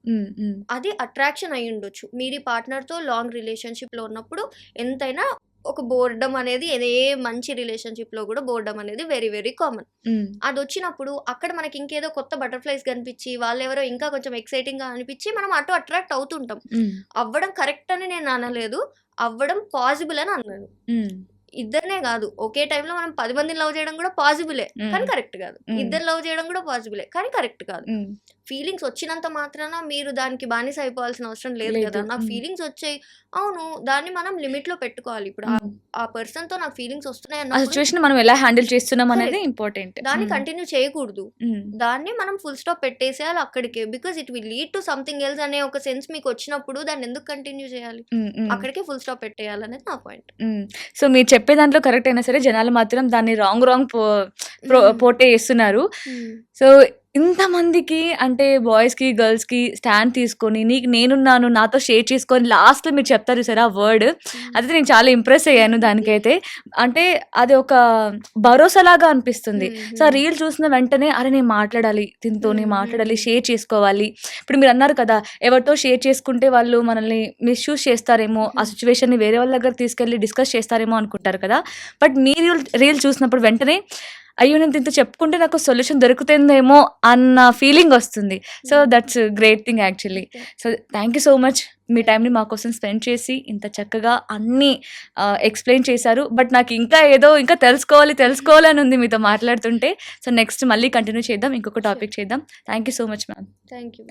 అది అట్రాక్షన్ అయి ఉండొచ్చు. మీరు ఈ పార్ట్నర్ తో లాంగ్ రిలేషన్షిప్ లో ఉన్నప్పుడు ఎంతైనా ఒక బోర్డం అనేది, ఏ మంచి రిలేషన్షిప్ లో కూడా బోర్డం అనేది వెరీ వెరీ కామన్. అది వచ్చినప్పుడు అక్కడ మనకి ఇంకేదో కొత్త బటర్ఫ్లైస్ కనిపించి వాళ్ళెవరో ఇంకా కొంచెం ఎక్సైటింగ్ గా అనిపించి మనం అటు అట్రాక్ట్ అవుతుంటాం. అవ్వడం కరెక్ట్ అని నేను అనలేదు, అవ్వడం పాసిబుల్ అని అన్నాను. ఇద్దరినే కాదు, ఒకే టైంలో మనం 10 మందిని లవ్ చేయడం కూడా పాసిబులే, కానీ కరెక్ట్ కాదు. ఇద్దరు లవ్ చేయడం కూడా పాసిబులే, కానీ కరెక్ట్ కాదు. ఫీలింగ్స్ వచ్చినంత మాత్రాన మీరు దానికి బానిస అయిపోవాల్సిన అవసరం లేదు కదా. నాకు ఫీలింగ్స్ వచ్చాయి, అవును, దాన్ని మనం లిమిట్ లో పెట్టుకోవాలి. ఇప్పుడు ఆ పర్సన్ తో నాకు ఫీలింగ్స్ వస్తున్నాయి ఆ అన్నప్పుడు సిచ్యువేషన్ మనం ఎలా హ్యాండిల్ చేస్తున్నాం అనేది ఇంపార్టెంట్. దాన్ని కంటిన్యూ చేయకూడదు, దాన్ని మనం ఫుల్ స్టాప్ పెట్టేసేయాలి అక్కడికే. Because it will lead to something else అనే ఒక సెన్స్ మీకు వచ్చినప్పుడు దాన్ని ఎందుకు కంటిన్యూ చేయాలి, అక్కడికే ఫుల్ స్టాప్ పెట్టేయాలి అనేది నా పాయింట్. సో మీరు చెప్పే దాంట్లో కరెక్ట్ అయినా సరే జనాలు మాత్రం దాన్ని రాంగ్ పోటే చేస్తున్నారు. సో ఇంతమందికి అంటే బాయ్స్కి గర్ల్స్కి స్టాండ్ తీసుకొని నీకు నేనున్నాను నాతో షేర్ చేసుకొని లాస్ట్లో మీరు చెప్తారు సరే ఆ వర్డ్, అదైతే నేను చాలా ఇంప్రెస్ అయ్యాను దానికైతే. అంటే అది ఒక భరోసాలాగా అనిపిస్తుంది. సో ఆ రీల్ చూసిన వెంటనే అరే నేను మాట్లాడాలి, దీంతో నేను మాట్లాడాలి, షేర్ చేసుకోవాలి. ఇప్పుడు మీరు అన్నారు కదా ఎవరితో షేర్ చేసుకుంటే వాళ్ళు మనల్ని మిస్యూజ్ చేస్తారేమో, ఆ సిచ్యువేషన్ని వేరే వాళ్ళ దగ్గర తీసుకెళ్ళి డిస్కస్ చేస్తారేమో అనుకుంటారు కదా. బట్ మీ రీల్ చూసినప్పుడు వెంటనే అయ్యో నేను దీంతో చెప్పుకుంటే నాకు సొల్యూషన్ దొరుకుతుందేమో అన్న ఫీలింగ్ వస్తుంది. So that's great thing actually. So thank you so much మీ టైంని మా కోసం స్పెండ్ చేసి ఇంత చక్కగా అన్నీ ఎక్స్ప్లెయిన్ చేశారు. బట్ నాకు ఇంకా తెలుసుకోవాలని ఉంది మీతో మాట్లాడుతుంటే. సో నెక్స్ట్ మళ్ళీ కంటిన్యూ చేద్దాం, ఇంకొక టాపిక్ చేద్దాం. Thank you so much ma'am.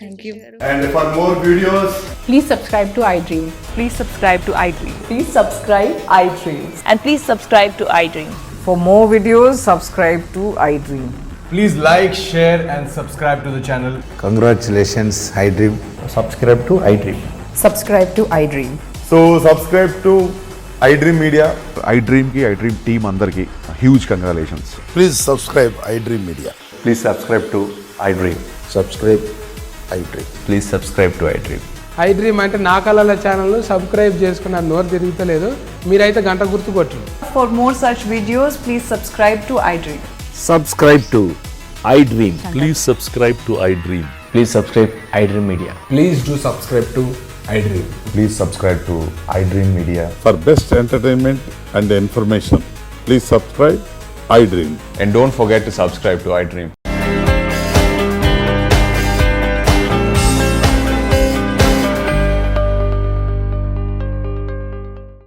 Thank you. And for more videos, Please subscribe to iDream. Please subscribe to iDream. Please subscribe iDream. And please subscribe to iDream. For more videos, subscribe to iDream. please like, share and subscribe to the channel. Congratulations, iDream. Subscribe to iDream. Subscribe to iDream. So subscribe to iDream Media. iDream ki iDream team andarki huge congratulations. Please subscribe iDream Media. Please subscribe to iDream. Subscribe iDream. Please subscribe to iDream. iDream అంటే నా కళల ఛానల్ సబ్స్క్రైబ్ చేసుకున్న నోరు తిరుగుతలేదు, మీరైతే గంట గుర్తు కొట్టండి. For more such videos, please subscribe to iDream. Subscribe to iDream. Please subscribe to iDream. Please subscribe iDream Media. Please do subscribe to iDream. Please subscribe to iDream Media. For best entertainment and information, please subscribe iDream. And don't forget to subscribe to iDream.